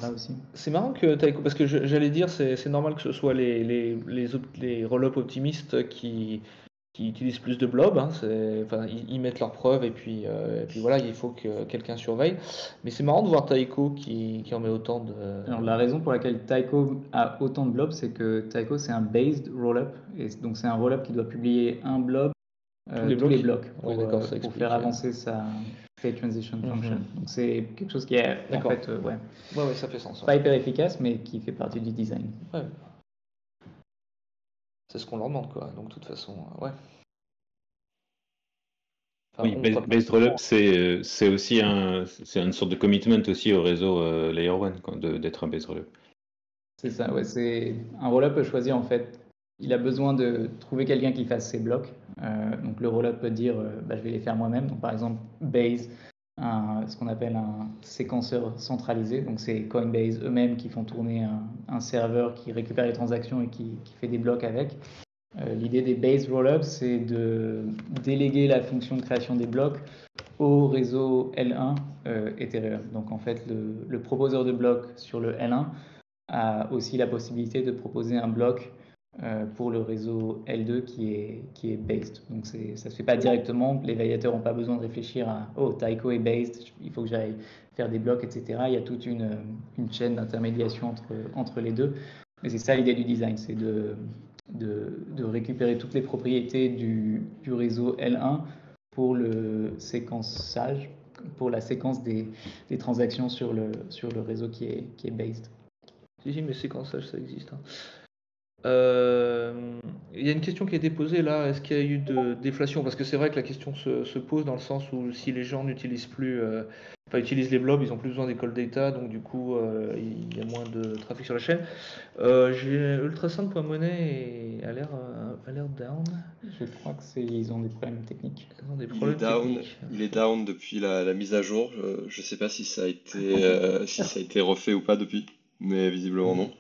là aussi. C'est marrant que Taiko, parce que j'allais dire, c'est normal que ce soit les roll-up optimistes qui utilisent plus de blobs, hein, enfin, ils mettent leurs preuves et puis voilà, il faut que quelqu'un surveille. Mais c'est marrant de voir Taiko qui en met autant de. Alors la raison pour laquelle Taiko a autant de blobs, c'est que Taiko c'est un based roll-up, et donc c'est un roll-up qui doit publier un blob tous les blocs pour faire avancer sa state transition function. Donc c'est quelque chose qui est en fait ouais, ça fait sens. Pas hyper efficace, mais qui fait partie du design. Ouais. C'est ce qu'on leur demande, quoi. Donc, de toute façon, ouais. Enfin, oui, based rollup, c'est aussi c'est une sorte de commitment aussi au réseau Layer 1 d'être un based rollup. C'est ça, ouais. C'est un rollup peut choisir en fait. Il a besoin de trouver quelqu'un qui fasse ses blocs. Donc le rollup peut dire, je vais les faire moi-même. Donc par exemple, Base, ce qu'on appelle un séquenceur centralisé. Donc c'est Coinbase eux-mêmes qui font tourner un serveur qui récupère les transactions et qui fait des blocs avec. L'idée des Base Rollups, c'est de déléguer la fonction de création des blocs au réseau L1 Ethereum. Donc en fait, le proposeur de blocs sur le L1 a aussi la possibilité de proposer un bloc pour le réseau L2 qui est based. Donc ça ne se fait pas directement. Les validateurs n'ont pas besoin de réfléchir à Taiko est based, il faut que j'aille faire des blocs, etc. Il y a toute une chaîne d'intermédiation entre les deux. Mais c'est ça l'idée du design, c'est de récupérer toutes les propriétés du réseau L1 pour le séquençage, pour la séquence des transactions sur le réseau qui est based. Si, mais séquençage, ça existe. Hein. Il y a une question qui a été posée là, est-ce qu'il y a eu de déflation? Parce que c'est vrai que la question se pose dans le sens où si les gens n'utilisent plus, utilisent les blobs, ils ont plus besoin des call data, donc du coup il y a moins de trafic sur la chaîne. Ultrasound.money a l'air down. Je crois que ils ont des problèmes techniques. Ils ont des Il est problèmes down, techniques. il est down depuis la mise à jour. Je sais pas si ça a été refait ou pas depuis, mais visiblement non.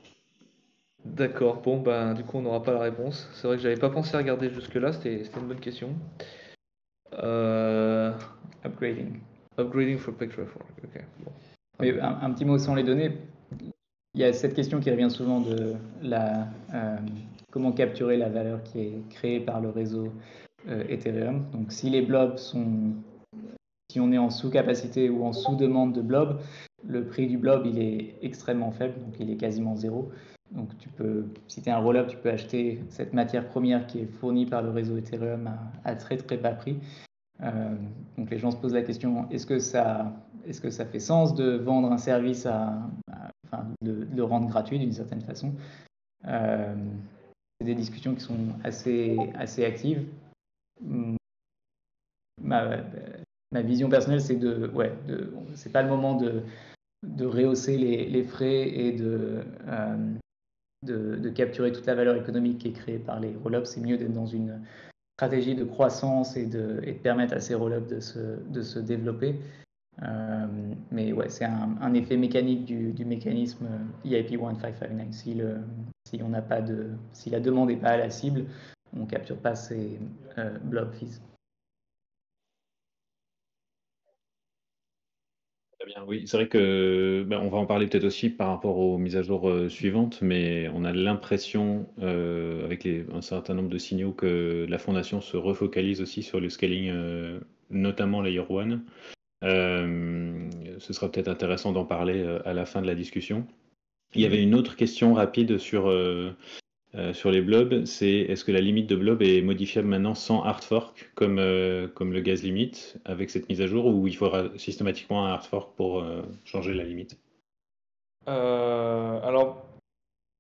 D'accord, bon ben du coup on n'aura pas la réponse. C'est vrai que j'avais pas pensé à regarder jusque-là, c'était une bonne question. Euh, Upgrading. Upgrading for picture for. Ok. Bon. Mais un petit mot sans les données. Il y a cette question qui revient souvent de comment capturer la valeur qui est créée par le réseau Ethereum. Donc si on est en sous-capacité ou en sous-demande de blob, le prix du blob il est extrêmement faible, donc il est quasiment zéro. Donc si tu es un roll-up, tu peux acheter cette matière première qui est fournie par le réseau Ethereum à très très bas prix. Donc les gens se posent la question, est-ce que ça fait sens de vendre un service de le rendre gratuit d'une certaine façon? C'est des discussions qui sont assez actives. Ma vision personnelle, c'est pas le moment de rehausser les frais et de capturer toute la valeur économique qui est créée par les roll-ups. C'est mieux d'être dans une stratégie de croissance et de permettre à ces roll-ups de se développer. Mais ouais, c'est un effet mécanique du mécanisme EIP 1559. Si la demande n'est pas à la cible, on ne capture pas ces blob fees. Très bien, oui, c'est vrai que on va en parler peut-être aussi par rapport aux mises à jour suivantes, mais on a l'impression, avec un certain nombre de signaux, que la fondation se refocalise aussi sur le scaling, notamment Layer 1. Ce sera peut-être intéressant d'en parler à la fin de la discussion. Il y avait une autre question rapide sur les blobs, c'est est-ce que la limite de blob est modifiable maintenant sans hard fork comme le gas limit avec cette mise à jour, ou il faudra systématiquement un hard fork pour changer la limite? Alors,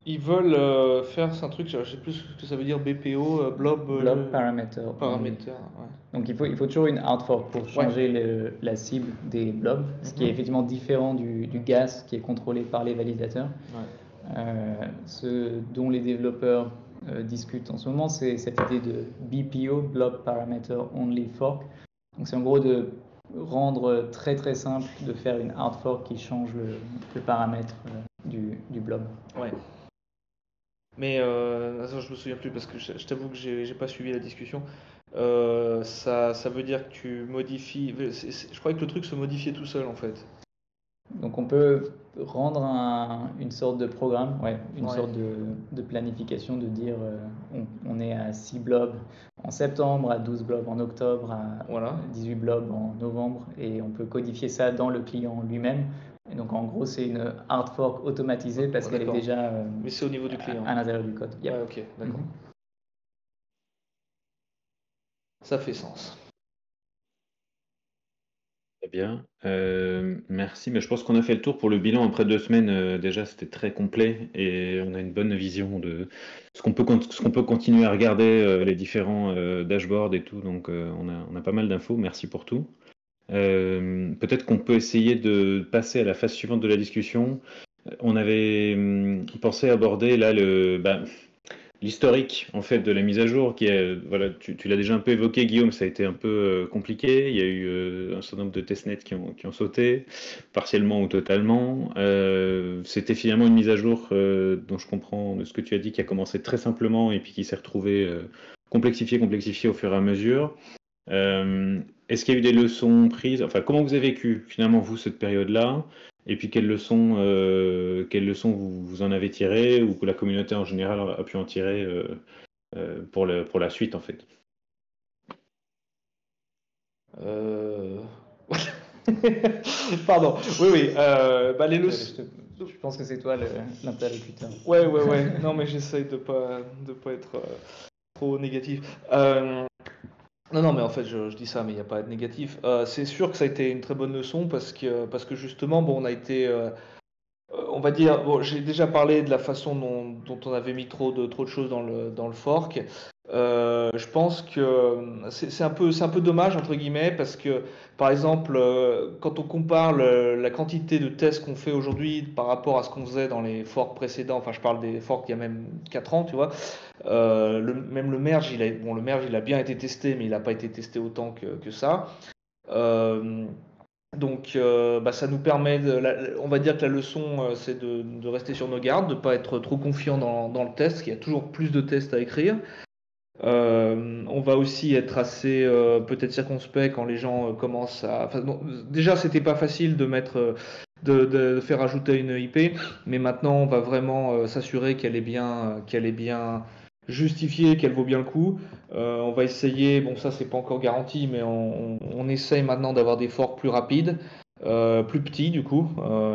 ils veulent faire un truc, je sais plus ce que ça veut dire, BPO, Blob parameter. paramètre. Ouais. Donc il faut toujours une hard fork pour changer la cible des blobs, ce qui est effectivement différent du gas qui est contrôlé par les validateurs. Ce dont les développeurs discutent en ce moment, c'est cette idée de BPO, Blob Parameter Only Fork. Donc c'est en gros de rendre très très simple de faire une hard fork qui change le paramètre du blob. Ouais. Mais je me souviens plus parce que je t'avoue que j'ai pas suivi la discussion. Ça veut dire que tu modifies. Je croyais que le truc se modifiait tout seul en fait. Donc on peut rendre une sorte de programme, sorte de planification, de dire on est à 6 blobs en septembre, à 12 blobs en octobre, à 18 blobs en novembre, et on peut codifier ça dans le client lui-même. Et donc en gros c'est une hard fork automatisée parce qu'elle est déjà mais c'est au niveau du client. À l'intérieur du code. Ouais, ok, d'accord. Ça fait sens. Très bien, merci. Mais je pense qu'on a fait le tour pour le bilan après 2 semaines. Déjà, c'était très complet et on a une bonne vision de ce qu'on peut continuer à regarder, les différents dashboards et tout. Donc, on a pas mal d'infos. Merci pour tout. Peut-être qu'on peut essayer de passer à la phase suivante de la discussion. On avait pensé aborder là l'historique en fait de la mise à jour qui est, voilà, tu l'as déjà un peu évoqué Guillaume, ça a été un peu compliqué, il y a eu un certain nombre de testnets qui ont sauté, partiellement ou totalement. C'était finalement une mise à jour dont je comprends de ce que tu as dit qui a commencé très simplement et puis qui s'est retrouvée complexifiée au fur et à mesure. Est-ce qu'il y a eu des leçons prises? Enfin, comment vous avez vécu finalement vous cette période-là? Et puis quelles leçons vous en avez tirées ou que la communauté en général a pu en tirer pour la suite en fait? Pardon. Oui. Les leçons. Je pense que c'est toi l'interlocuteur. Ouais. Non, mais j'essaye de pas être trop négatif. Non, mais en fait, je dis ça, mais il n'y a pas à être négatif. C'est sûr que ça a été une très bonne leçon parce que justement, on on va dire, bon, j'ai déjà parlé de la façon dont on avait mis trop de choses dans le fork. Je pense que c'est un peu dommage, entre guillemets, parce que, par exemple, quand on compare la quantité de tests qu'on fait aujourd'hui par rapport à ce qu'on faisait dans les forks précédents, enfin, je parle des forks il y a même 4 ans, tu vois, même le merge, le merge, il a bien été testé, mais il n'a pas été testé autant que ça. Euh, donc, ça nous permet, on va dire que la leçon, c'est de rester sur nos gardes, de ne pas être trop confiant dans le test, parce qu'il y a toujours plus de tests à écrire. On va aussi être assez peut-être circonspect quand les gens commencent à. Enfin, non, déjà, c'était pas facile de mettre, de faire ajouter une IP, mais maintenant, on va vraiment s'assurer qu'elle est bien justifiée, qu'elle vaut bien le coup. On va essayer, bon, ça, c'est pas encore garanti, mais on essaye maintenant d'avoir des forks plus rapides. Plus petits du coup.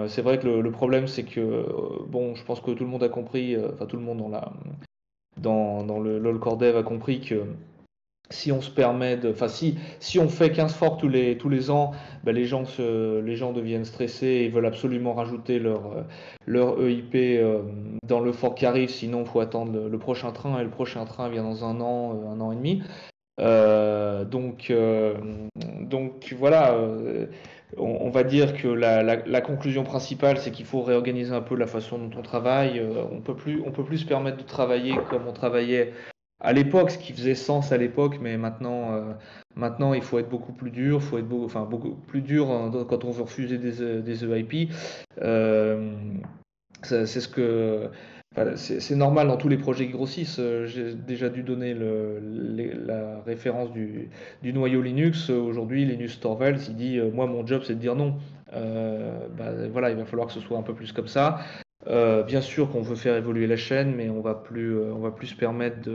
C'est vrai que le problème c'est que bon, je pense que tout le monde a compris, enfin tout le monde dans le LoL Core Dev a compris que si on se permet de, enfin si on fait 15 forks tous les ans, les gens deviennent stressés et veulent absolument rajouter leur EIP dans le fork qui arrive, sinon il faut attendre le prochain train, et le prochain train vient dans un an et demi. Donc voilà, on va dire que la conclusion principale, c'est qu'il faut réorganiser un peu la façon dont on travaille. On peut plus se permettre de travailler comme on travaillait à l'époque, ce qui faisait sens à l'époque, mais maintenant il faut être beaucoup plus dur, beaucoup plus dur quand on veut refuser des EIP. Euh, c'est ce que Enfin, c'est normal dans tous les projets qui grossissent. J'ai déjà dû donner la référence du noyau Linux. Aujourd'hui, Linus Torvalds, il dit moi, mon job, c'est de dire non. Voilà, il va falloir que ce soit un peu plus comme ça. Bien sûr qu'on veut faire évoluer la chaîne, mais on va plus se permettre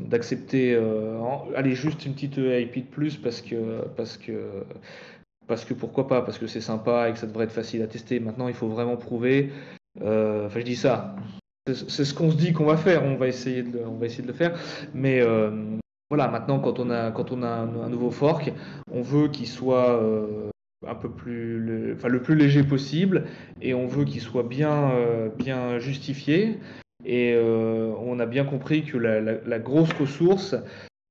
d'accepter allez, juste une petite IP de plus parce que pourquoi pas, parce que c'est sympa et que ça devrait être facile à tester. Maintenant, il faut vraiment prouver. Enfin, je dis ça. C'est ce qu'on se dit qu'on va faire. On va essayer de le faire. Mais voilà, maintenant, quand on a un nouveau fork, on veut qu'il soit un peu le plus léger possible, et on veut qu'il soit bien justifié. Et on a bien compris que la grosse ressource,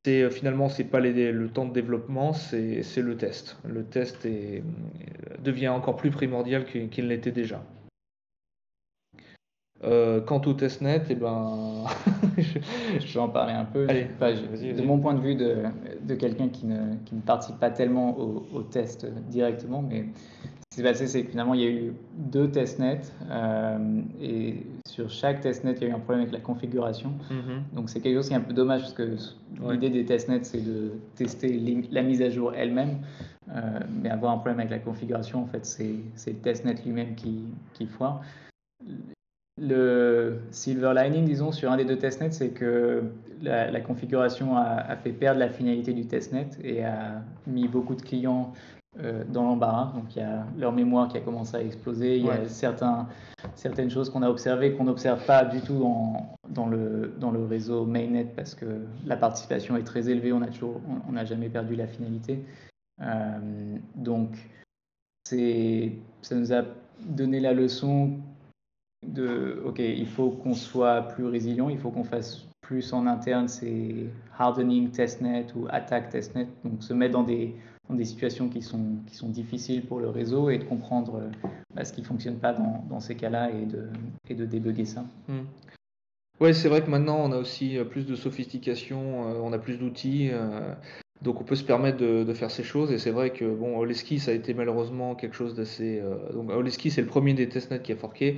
finalement, c'est pas le temps de développement, c'est le test. Le test devient encore plus primordial qu'il l'était déjà. Quant au testnet, je vais en parler un peu. Allez, de mon point de vue de quelqu'un qui ne participe pas tellement au test directement, mais ce qui s'est passé, c'est que finalement, il y a eu 2 testnets, et sur chaque testnet, il y a eu un problème avec la configuration. Donc c'est quelque chose qui est un peu dommage, parce que l'idée des testnets, c'est de tester la mise à jour elle-même, mais avoir un problème avec la configuration, en fait, c'est le testnet lui-même qui foire. Le silver lining, disons, sur un des 2 testnets, c'est que la configuration a fait perdre la finalité du testnet et a mis beaucoup de clients dans l'embarras. Donc il y a leur mémoire qui a commencé à exploser. Il y a certaines choses qu'on a observées qu'on n'observe pas du tout dans le réseau mainnet, parce que la participation est très élevée. On n'a jamais perdu la finalité. Donc ça nous a donné la leçon ok, il faut qu'on soit plus résilient, il faut qu'on fasse plus en interne, c'est hardening testnet ou attack testnet, donc se mettre dans des situations qui sont difficiles pour le réseau, et de comprendre ce qui ne fonctionne pas dans ces cas-là, et de débugger ça. Ouais, c'est vrai que maintenant on a aussi plus de sophistication, on a plus d'outils, donc on peut se permettre de faire ces choses. Et c'est vrai que bon, Oleski, ça a été malheureusement quelque chose d'assez. Donc Oleski, c'est le premier des testnets qui a forqué.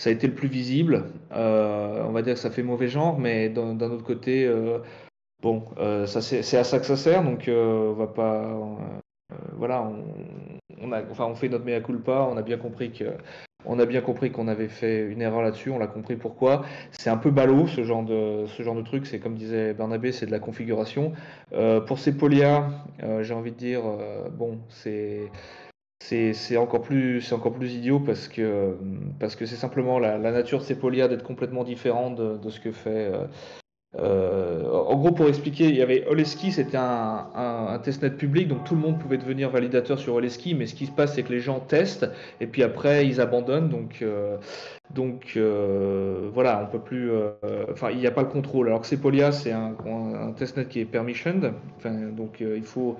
Ça a été le plus visible. On va dire que ça fait mauvais genre, mais d'un autre côté, c'est à ça que ça sert. Donc on va pas, voilà, on fait notre mea culpa. On a bien compris qu'on avait fait une erreur là-dessus. On l'a compris pourquoi. C'est un peu ballot ce genre de truc. C'est comme disait Bernabé, c'est de la configuration. Pour Sepolia, j'ai envie de dire, c'est encore plus idiot, parce que c'est simplement la nature de Sepolia d'être complètement différente de ce que fait En gros, pour expliquer, il y avait Oleski, c'était un testnet public, donc tout le monde pouvait devenir validateur sur Oleski, mais ce qui se passe, c'est que les gens testent, et puis après, ils abandonnent, donc voilà, on peut plus, enfin, il n'y a pas le contrôle. Alors que Sepolia, c'est un testnet qui est permissioned, enfin, donc il faut,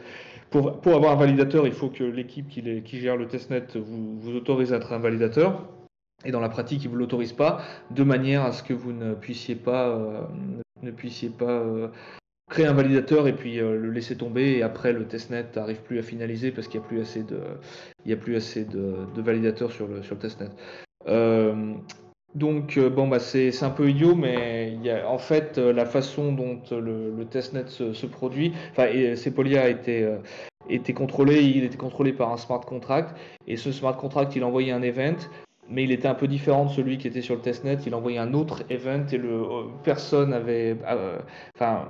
pour avoir un validateur, il faut que l'équipe qui gère le testnet vous autorise à être un validateur. Et dans la pratique, ils ne vous l'autorisent pas, de manière à ce que vous ne puissiez pas créer un validateur et puis le laisser tomber. Et après, le testnet n'arrive plus à finaliser parce qu'il n'y a plus assez de validateurs sur le testnet. Donc, bon, bah, c'est un peu idiot, mais en fait, la façon dont le testnet se produit, enfin, Sepolia a été contrôlé, il était contrôlé par un smart contract, et ce smart contract, il envoyait un event, mais il était un peu différent de celui qui était sur le testnet. Il envoyait un autre event et personne avait. Enfin,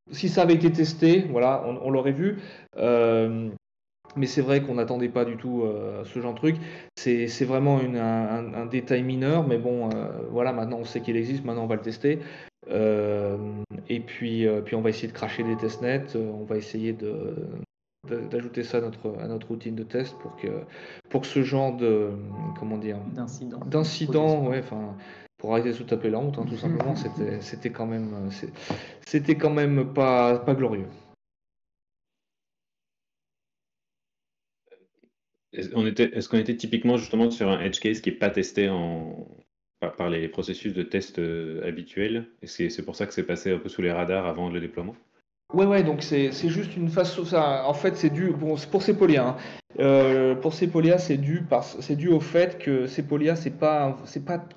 si ça avait été testé, voilà, on l'aurait vu. Mais c'est vrai qu'on n'attendait pas du tout ce genre de truc. C'est vraiment un détail mineur, mais bon, voilà, maintenant on sait qu'il existe, maintenant on va le tester. Et puis on va essayer de cracher des testnets, on va essayer d'ajouter ça à notre routine de test pour que ce genre de, comment dire, d'incident, ouais, enfin, pour arrêter de se taper la honte, hein, tout simplement, c'était quand même pas glorieux. Est-ce qu'on était typiquement justement sur un edge case qui n'est pas testé par les processus de test habituels, et c'est pour ça que c'est passé un peu sous les radars avant le déploiement? Ouais, donc c'est juste une façon. En fait, c'est dû. Bon, c'est pour Sepolia. Pour Sepolia, c'est dû au fait que Sepolia, c'est pas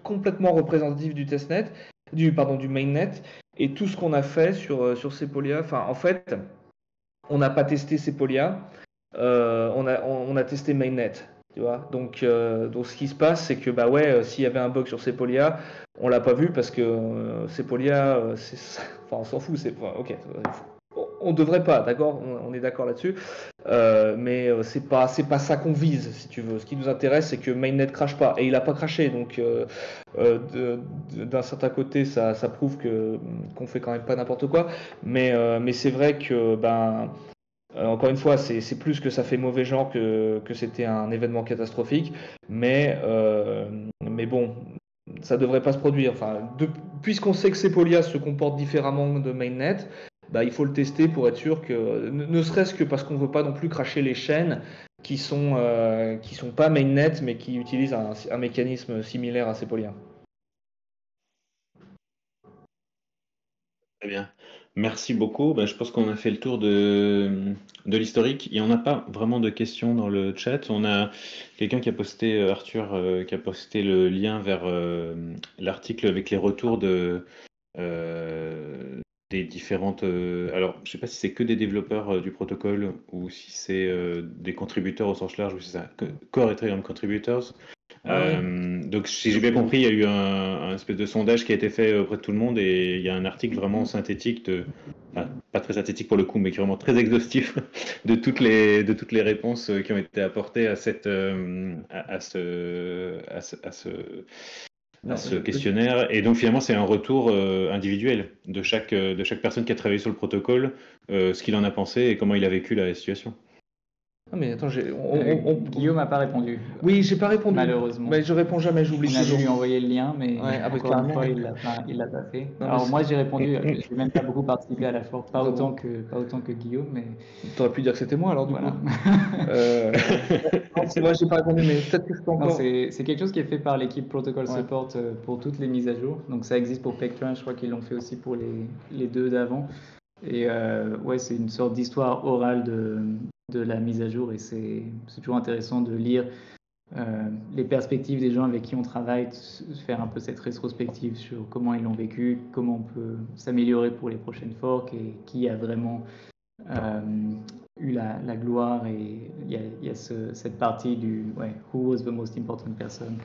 complètement représentatif du testnet, du mainnet. Et tout ce qu'on a fait sur Sepolia, enfin, en fait, on n'a pas testé Sepolia, on a testé mainnet. Tu vois, donc ce qui se passe, c'est que bah ouais, s'il y avait un bug sur Sepolia, on l'a pas vu parce que Sepolia, enfin, on s'en fout. Ok. On devrait pas, d'accord, on est d'accord là-dessus, mais c'est pas ça qu'on vise, si tu veux. Ce qui nous intéresse, c'est que mainnet crache pas, et il a pas craché, donc d'un certain côté, ça prouve qu'on fait quand même pas n'importe quoi, mais c'est vrai que encore une fois, c'est plus que ça fait mauvais genre que c'était un événement catastrophique, mais bon, ça devrait pas se produire. Enfin, puisqu'on sait que Sepolia se comporte différemment de mainnet, bah, il faut le tester pour être sûr que, ne serait-ce que parce qu'on ne veut pas non plus cracher les chaînes qui sont pas mainnet, mais qui utilisent un mécanisme similaire à Sepolia. Très bien. Merci beaucoup. Je pense qu'on a fait le tour de l'historique. Il n'y en a pas vraiment de questions dans le chat. On a quelqu'un qui a posté, Arthur, qui a posté le lien vers l'article avec les retours des différentes. Alors, je ne sais pas si c'est que des développeurs du protocole ou si c'est des contributeurs au sens large, ou si c'est ça, Core Ethereum Contributors. Donc, si j'ai bien compris, il y a eu un espèce de sondage qui a été fait auprès de tout le monde, et il y a un article vraiment synthétique, enfin, pas très synthétique pour le coup, mais qui est vraiment très exhaustif de toutes les réponses qui ont été apportées à ce questionnaire. Et donc finalement, c'est un retour individuel de chaque personne qui a travaillé sur le protocole, ce qu'il en a pensé et comment il a vécu la situation. Ah mais attends, Guillaume n'a pas répondu. Oui, j'ai pas répondu. Malheureusement. Mais je réponds jamais, j'oublie toujours. On a dû lui envoyer le lien, mais ouais, encore une fois, il l'a pas fait. Non, alors moi, j'ai répondu. J'ai même pas beaucoup participé à la fork, pas autant que Guillaume, mais. T'aurais pu dire que c'était moi alors du coup. Non, c'est vrai, j'ai pas répondu, mais peut-être que je peux encore. C'est quelque chose qui est fait par l'équipe Protocol Support pour toutes les mises à jour. Donc ça existe pour Pectra, je crois qu'ils l'ont fait aussi pour les deux d'avant. Et ouais, c'est une sorte d'histoire orale de la mise à jour, et c'est toujours intéressant de lire les perspectives des gens avec qui on travaille, de faire un peu cette rétrospective sur comment ils l'ont vécu, comment on peut s'améliorer pour les prochaines forks, et qui a vraiment eu la gloire. Et il y a cette partie du Who was the most important person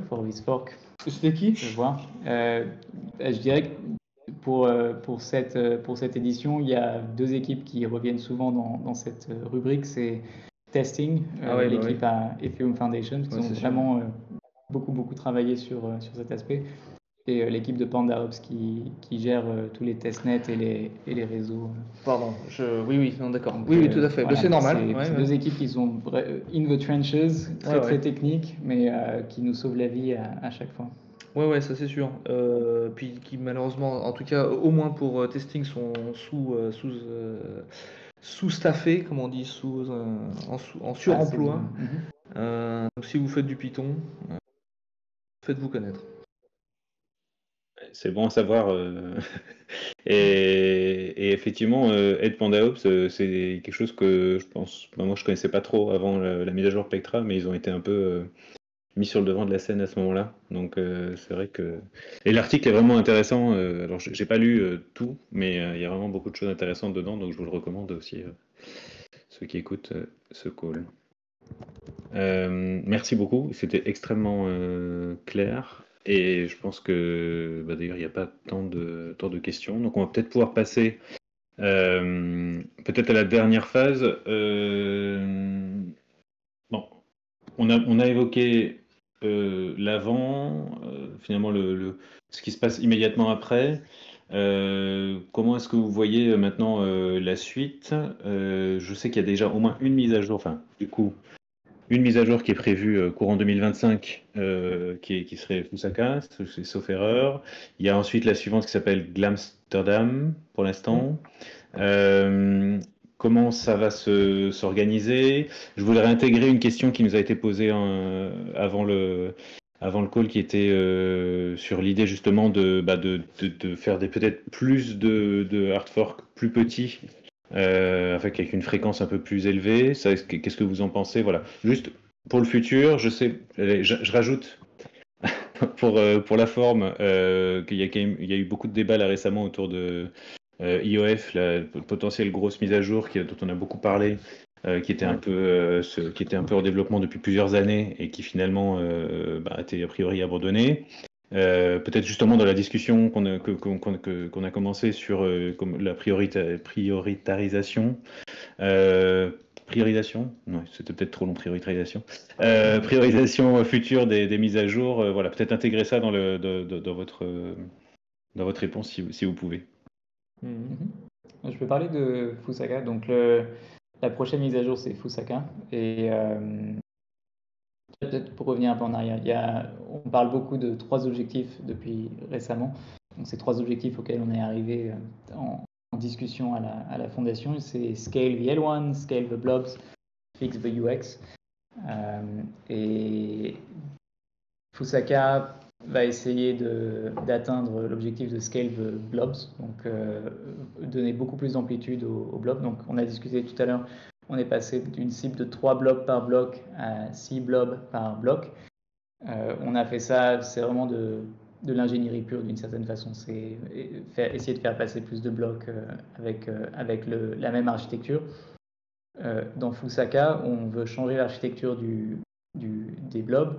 for this fork. C'était qui? Je vois. Je dirais que pour cette édition, il y a deux équipes qui reviennent souvent dans cette rubrique. C'est Testing, l'équipe à Ethereum Foundation, qui ont vraiment beaucoup travaillé sur cet aspect. et l'équipe de PandaOps qui gère tous les testnets et les réseaux. Pardon, oui, non, d'accord. Donc, Oui, tout à fait. voilà, C'est normal. c'est deux équipes qui sont in the trenches, très techniques, mais qui nous sauvent la vie à chaque fois. Ouais, ça c'est sûr. Puis qui malheureusement, en tout cas, au moins pour testing, sont sous-staffés, comme on dit, en suremploi. Donc si vous faites du Python, faites-vous connaître. C'est bon à savoir. Et effectivement, Ed PandaOps, c'est quelque chose que je pense. Moi, je connaissais pas trop avant la mise à jour Pectra, mais ils ont été un peu mis sur le devant de la scène à ce moment-là. Donc, c'est vrai que. Et l'article est vraiment intéressant. Alors, j'ai pas lu tout, mais il y a vraiment beaucoup de choses intéressantes dedans, donc je vous le recommande aussi, ceux qui écoutent ce call. Merci beaucoup, c'était extrêmement clair. Et je pense que d'ailleurs il n'y a pas tant de questions, donc on va peut-être pouvoir passer peut-être à la dernière phase. Bon, on a évoqué l'avant, finalement ce qui se passe immédiatement après. Comment est-ce que vous voyez maintenant la suite? Je sais qu'il y a déjà au moins une mise à jour, enfin du coup une mise à jour qui est prévue courant 2025, qui serait Fusaka, sauf erreur. Il y a ensuite la suivante qui s'appelle Glamsterdam pour l'instant. Comment ça va s'organiser? Je voudrais intégrer une question qui nous a été posée avant le call, qui était sur l'idée justement de faire peut-être plus de hard fork plus petits, avec une fréquence un peu plus élevée. Qu'est-ce que vous en pensez? Voilà. Juste pour le futur, je sais, je rajoute pour la forme qu'il y a eu beaucoup de débats là récemment autour de IOF, la potentielle grosse mise à jour dont on a beaucoup parlé, qui était un peu en développement depuis plusieurs années et qui finalement a été a priori abandonnée. Peut-être justement dans la discussion qu'on a commencé sur comme la prioritarisation. Priorisation? Non, c'était peut-être trop long, priorisation. Priorisation future des mises à jour. Voilà, peut-être intégrer ça dans votre réponse si vous pouvez. Je peux parler de Fusaka. Donc la prochaine mise à jour, c'est Fusaka. Et peut-être pour revenir un peu en arrière, on parle beaucoup de 3 objectifs depuis récemment. Donc ces 3 objectifs auxquels on est arrivé en discussion à la fondation, c'est Scale the L1, Scale the Blobs, Fix the UX. Et Fusaka va essayer d'atteindre l'objectif de Scale the Blobs, donc donner beaucoup plus d'amplitude aux blobs. Donc on a discuté tout à l'heure, on est passé d'une cible de 3 blobs par bloc à 6 blobs par bloc. On a fait ça, c'est vraiment de l'ingénierie pure d'une certaine façon. C'est essayer de faire passer plus de blocs avec la même architecture. Dans Fusaka, on veut changer l'architecture des blobs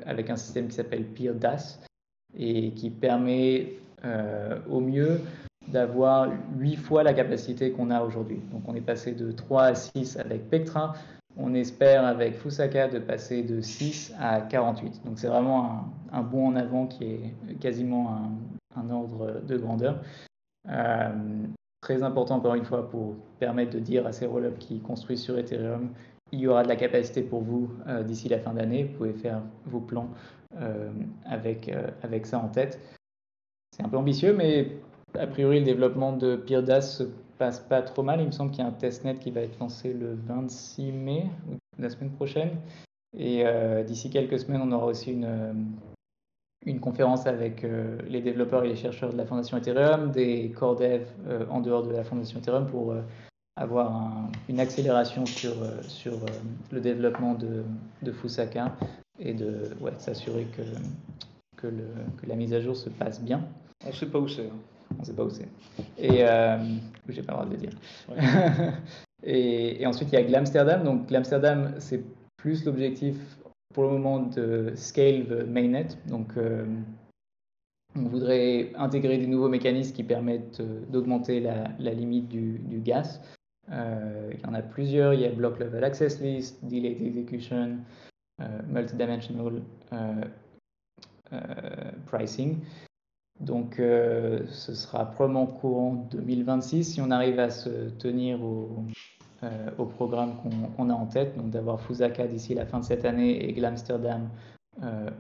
avec un système qui s'appelle PeerDAS et qui permet au mieux d'avoir 8 fois la capacité qu'on a aujourd'hui. Donc on est passé de 3 à 6 avec Pectra. On espère avec Fusaka de passer de 6 à 48. Donc c'est vraiment un bond en avant qui est quasiment un ordre de grandeur. Très important encore une fois pour permettre de dire à ces rollups qui construisent sur Ethereum, il y aura de la capacité pour vous d'ici la fin d'année. Vous pouvez faire vos plans avec ça en tête. C'est un peu ambitieux, mais a priori le développement de PeerDAS se passe pas trop mal. Il me semble qu'il y a un testnet qui va être lancé le 26 mai, la semaine prochaine. Et d'ici quelques semaines, on aura aussi une conférence avec les développeurs et les chercheurs de la Fondation Ethereum, des core devs en dehors de la Fondation Ethereum pour avoir une accélération sur le développement de Fusaka et de s'assurer que la mise à jour se passe bien. On ne sait pas où c'est. On ne sait pas où c'est. Et j'ai pas le droit de le dire. Ouais. et ensuite, il y a Glamsterdam. Donc, Glamsterdam, c'est plus l'objectif pour le moment de scale the mainnet. Donc, on voudrait intégrer des nouveaux mécanismes qui permettent d'augmenter la limite du gas. Il y en a plusieurs. Il y a Block Level Access List, Delayed Execution, Multidimensional pricing. Donc, ce sera probablement courant 2026 si on arrive à se tenir au programme qu'on a en tête, donc d'avoir Fusaka d'ici la fin de cette année et Glamsterdam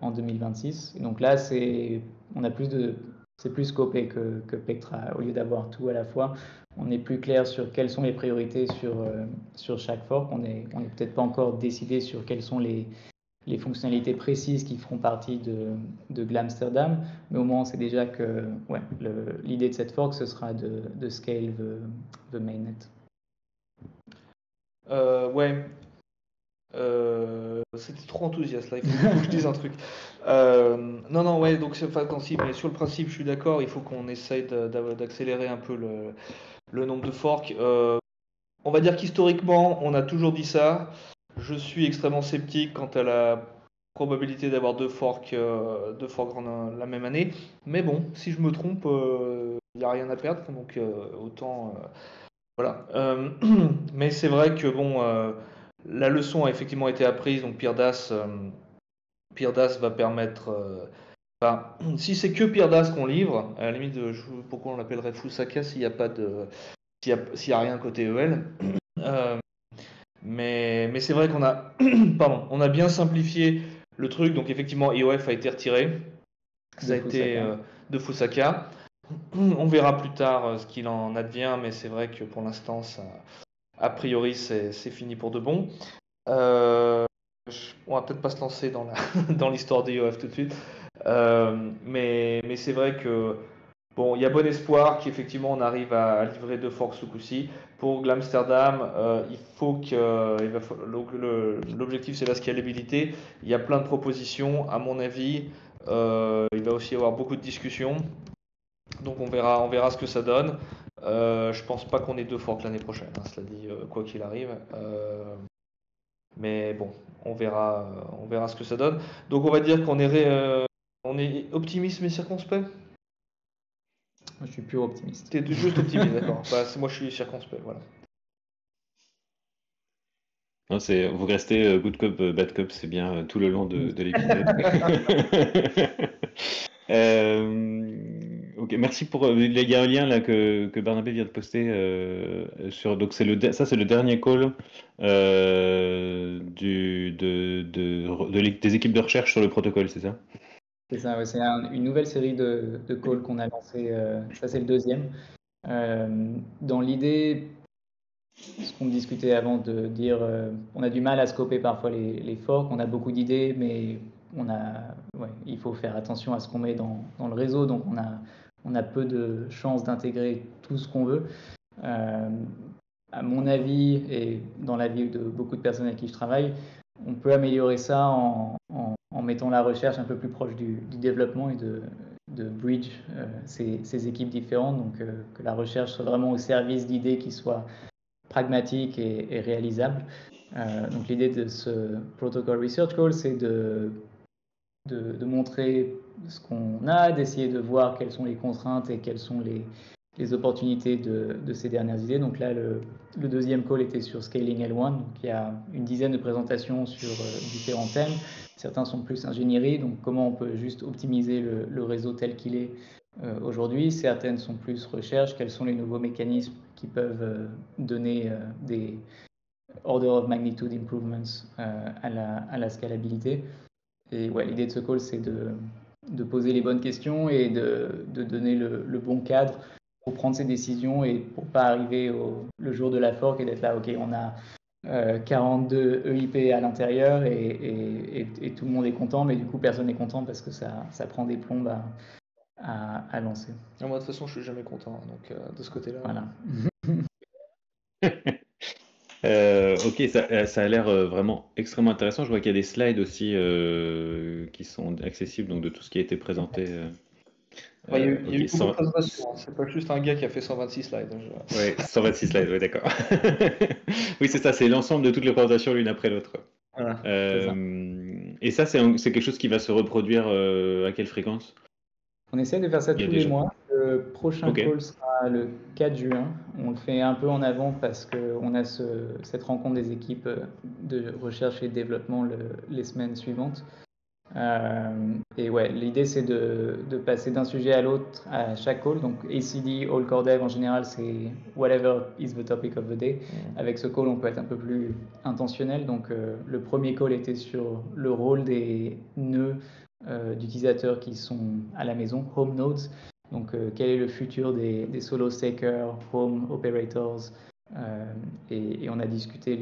en 2026. Et donc là, c'est plus scopé que Pectra. Au lieu d'avoir tout à la fois, on est plus clair sur quelles sont les priorités sur chaque fork. On n'est peut-être pas encore décidé sur quelles sont les fonctionnalités précises qui feront partie de Glamsterdam, mais au moins on sait déjà que l'idée de cette fork, ce sera de scale the mainnet. Ouais. C'était trop enthousiaste là, il faut que je dise un truc. Non, ouais, donc mais sur le principe, je suis d'accord, il faut qu'on essaye d'accélérer un peu le nombre de forks. On va dire qu'historiquement, on a toujours dit ça. Je suis extrêmement sceptique quant à la probabilité d'avoir deux forks la même année. Mais bon, si je me trompe, il n'y a rien à perdre, donc autant. Voilà. Mais c'est vrai que bon, la leçon a effectivement été apprise, donc Pirdas va permettre. Si c'est que Pirdas qu'on livre, à la limite, pourquoi on l'appellerait Fusaka s'il n'y a pas de, s'il y a rien côté EL. Mais c'est vrai qu'on a, pardon, on a bien simplifié le truc. Donc effectivement, EOF a été retiré. Ça a été de Fusaka. On verra plus tard ce qu'il en advient, mais c'est vrai que pour l'instant, a priori, c'est fini pour de bon. On va peut-être pas se lancer dans l'histoire d'EOF tout de suite. Mais c'est vrai que bon, il y a bon espoir qu'effectivement on arrive à livrer deux forks ce coup-ci. Pour Glamsterdam, il faut que l'objectif c'est la scalabilité. Il y a plein de propositions, à mon avis. Il va aussi y avoir beaucoup de discussions. Donc on verra ce que ça donne. Je pense pas qu'on ait deux forks l'année prochaine, hein, cela dit, quoi qu'il arrive. Mais bon, on verra ce que ça donne. Donc on va dire qu'on est optimiste mais circonspect. Moi, je suis plus optimiste. T'es juste optimiste, d'accord. Moi, je suis circonspect, voilà. Non, vous restez good cop, bad cop, c'est bien tout le long de l'épisode. Ok, merci pour. Il y a un lien là que Barnabé vient de poster sur. Donc c'est le dernier call des équipes de recherche sur le protocole, c'est ça? C'est ça, ouais, c'est une nouvelle série de calls qu'on a lancé. Ça, c'est le deuxième. Dans l'idée, ce qu'on discutait avant de dire, on a du mal à scoper parfois les forks, on a beaucoup d'idées, mais il faut faire attention à ce qu'on met dans le réseau, donc on a peu de chances d'intégrer tout ce qu'on veut. À mon avis, et dans l'avis de beaucoup de personnes avec qui je travaille, on peut améliorer ça en mettant la recherche un peu plus proche du développement et de bridge ces équipes différentes, donc que la recherche soit vraiment au service d'idées qui soient pragmatiques et réalisables. Donc l'idée de ce Protocol Research Call, c'est de montrer ce qu'on a, d'essayer de voir quelles sont les contraintes et quelles sont les opportunités de ces dernières idées. Donc là, le deuxième call était sur Scaling L1. Donc il y a une dizaine de présentations sur différents thèmes. Certains sont plus ingénierie, donc comment on peut juste optimiser le réseau tel qu'il est aujourd'hui. Certaines sont plus recherche, quels sont les nouveaux mécanismes qui peuvent donner des order of magnitude improvements à la scalabilité. Et ouais, l'idée de ce call, c'est de poser les bonnes questions et de donner le bon cadre pour prendre ces décisions et pour pas arriver le jour de la fork et d'être là, ok, on a 42 EIP à l'intérieur et tout le monde est content, mais du coup personne n'est content parce que ça prend des plombes à lancer. Moi, de toute façon, je suis jamais content, donc de ce côté-là. Voilà. Ok, ça a l'air vraiment extrêmement intéressant. Je vois qu'il y a des slides aussi qui sont accessibles, donc de tout ce qui a été présenté. Il y a eu beaucoup de présentations, c'est pas juste un gars qui a fait 126 slides. Oui, 126 slides, oui, d'accord. Oui, c'est ça, c'est l'ensemble de toutes les présentations l'une après l'autre. Voilà, et ça, c'est quelque chose qui va se reproduire à quelle fréquence? On essaie de faire ça tous les mois. Le prochain call sera le 4 juin. On le fait un peu en avant parce qu'on a cette rencontre des équipes de recherche et de développement les semaines suivantes. Et ouais, l'idée c'est de passer d'un sujet à l'autre à chaque call. Donc ACD, All Core Dev en général, c'est whatever is the topic of the day. Avec ce call, on peut être un peu plus intentionnel. Donc le premier call était sur le rôle des nœuds d'utilisateurs qui sont à la maison, home nodes. Donc quel est le futur des solo stakers, home operators. Et on a discuté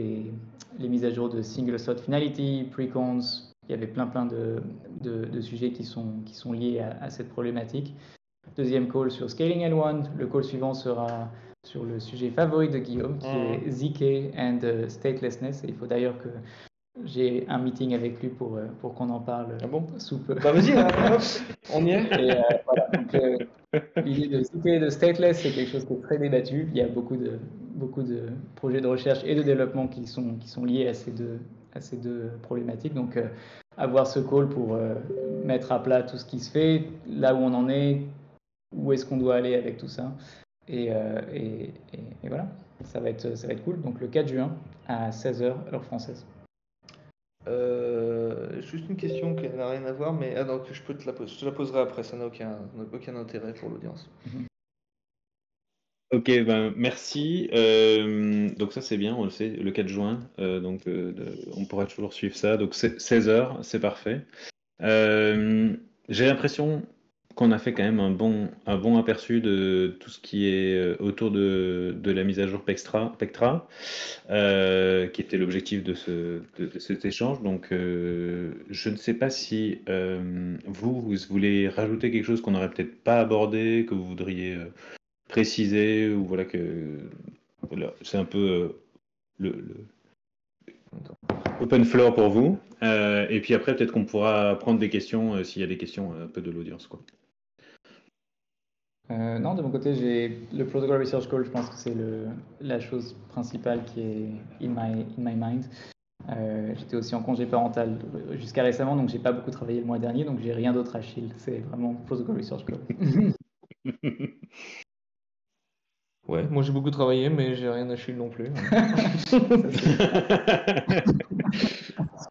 les mises à jour de single slot finality, precons. Il y avait plein de sujets qui sont liés à cette problématique. Deuxième call sur Scaling L1. Le call suivant sera sur le sujet favori de Guillaume, qui est ZK and statelessness. Et il faut d'ailleurs que j'ai un meeting avec lui pour qu'on en parle sous peu. Bah vas-y, on y est. Et voilà, donc, l'idée de ZK et de stateless, c'est quelque chose qui est très débattu. Il y a beaucoup de projets de recherche et de développement qui sont liés à ces deux problématiques. Donc, avoir ce call pour mettre à plat tout ce qui se fait, là où on en est, où est-ce qu'on doit aller avec tout ça. Et voilà, ça va être cool. Donc, le 4 juin à 16h, heure française. Juste une question qui n'a rien à voir, mais donc, je te la poserai après, ça n'a aucun intérêt pour l'audience. Ok, ben merci. Donc ça c'est bien, on le sait, le 4 juin. Donc on pourra toujours suivre ça. Donc 16h, c'est parfait. J'ai l'impression qu'on a fait quand même un bon aperçu de tout ce qui est autour de la mise à jour Pectra, qui était l'objectif de cet échange. Donc je ne sais pas si vous voulez rajouter quelque chose qu'on n'aurait peut-être pas abordé, que vous voudriez préciser, ou voilà c'est un peu le open floor pour vous. Et puis après, peut-être qu'on pourra prendre des questions s'il y a des questions un peu de l'audience, quoi. Non, de mon côté, j'ai le Protocol Research Call, je pense que c'est la chose principale qui est in my mind. J'étais aussi en congé parental jusqu'à récemment, donc j'ai pas beaucoup travaillé le mois dernier, donc j'ai rien d'autre à chill. C'est vraiment Protocol Research Call. Ouais, moi j'ai beaucoup travaillé, mais j'ai rien à chill non plus.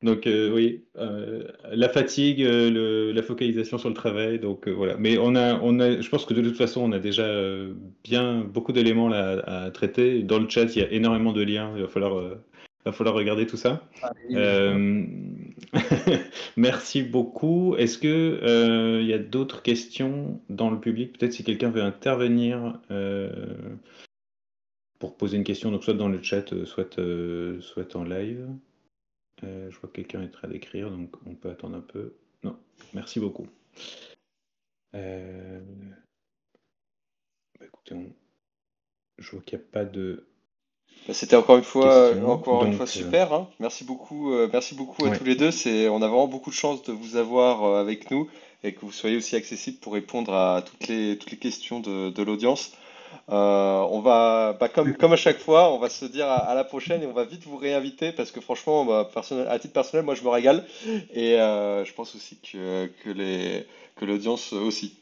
Donc oui, la fatigue, la focalisation sur le travail, donc voilà. Mais je pense que de toute façon, on a déjà bien beaucoup d'éléments là à traiter. Dans le chat, il y a énormément de liens. Il va falloir regarder tout ça. Merci beaucoup. Est-ce que il y a d'autres questions dans le public? Peut-être si quelqu'un veut intervenir pour poser une question, donc soit dans le chat, soit en live. Je vois que quelqu'un est en train d'écrire, donc on peut attendre un peu. Non, merci beaucoup. Écoutez, je vois qu'il n'y a pas de... C'était encore une fois donc, super, hein. Merci beaucoup à ouais. tous les deux. On a vraiment beaucoup de chance de vous avoir avec nous et que vous soyez aussi accessible pour répondre à toutes les questions de l'audience. On va, comme à chaque fois, on va se dire à la prochaine et on va vite vous réinviter parce que franchement, à titre personnel, moi je me régale et je pense aussi que l'audience aussi.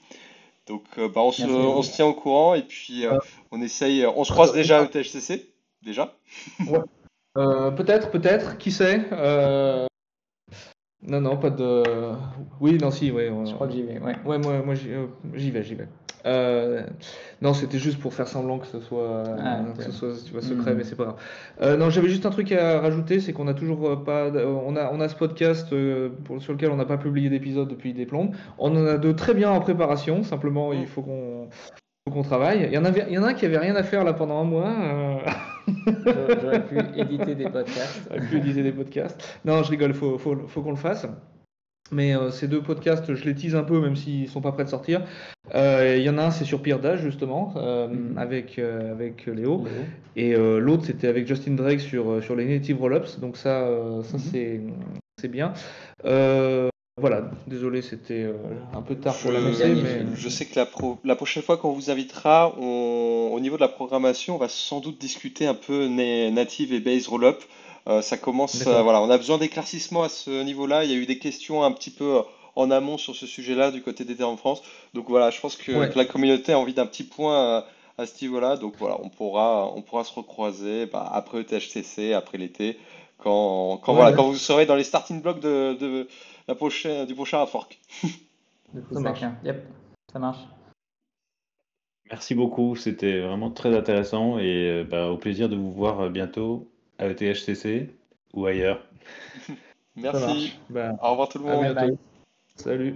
Donc on se tient au courant et puis on se croise déjà au THCC, déjà. Ouais. Peut-être, qui sait. Non, pas de. Oui, non, si, ouais. Je crois que j'y vais, ouais. Ouais, moi j'y vais. Non, c'était juste pour faire semblant que ce soit, tu vois, secret, mais c'est pas grave. Non, j'avais juste un truc à rajouter, c'est qu'on a toujours pas, on a ce podcast sur lequel on n'a pas publié d'épisode depuis des plombes. On en a de très bien en préparation. Simplement, il faut qu'on travaille. Il y en a un qui avait rien à faire là pendant un mois. J'aurais pu éditer des podcasts. Non, je rigole, faut qu'on le fasse. Mais ces deux podcasts, je les tease un peu, même s'ils sont pas prêts de sortir. Il y en a un, c'est sur Pierre Dash, justement, avec Léo. Et l'autre, c'était avec Justin Drake sur les native rollups. Donc ça c'est bien. Voilà, désolé, c'était un peu tard pour l'annoncer, mais je sais que la prochaine fois qu'on vous invitera, au niveau de la programmation, on va sans doute discuter un peu native et base rollup. Ça commence, voilà, on a besoin d'éclaircissement à ce niveau-là. Il y a eu des questions un petit peu en amont sur ce sujet-là du côté d'Ether en France. Donc voilà, je pense que la communauté a envie d'un petit point à ce niveau-là. Donc voilà, on pourra se recroiser après le THCC, après l'été, voilà, Ouais. quand vous serez dans les starting blocks de du prochain hard fork. De Ça marche. Fusaka. Yep, ça marche. Merci beaucoup, c'était vraiment très intéressant et au plaisir de vous voir bientôt à ETHCC ou ailleurs. Ça Merci. marche. Ben, Au revoir tout le à monde. Bye bientôt. bye. Salut.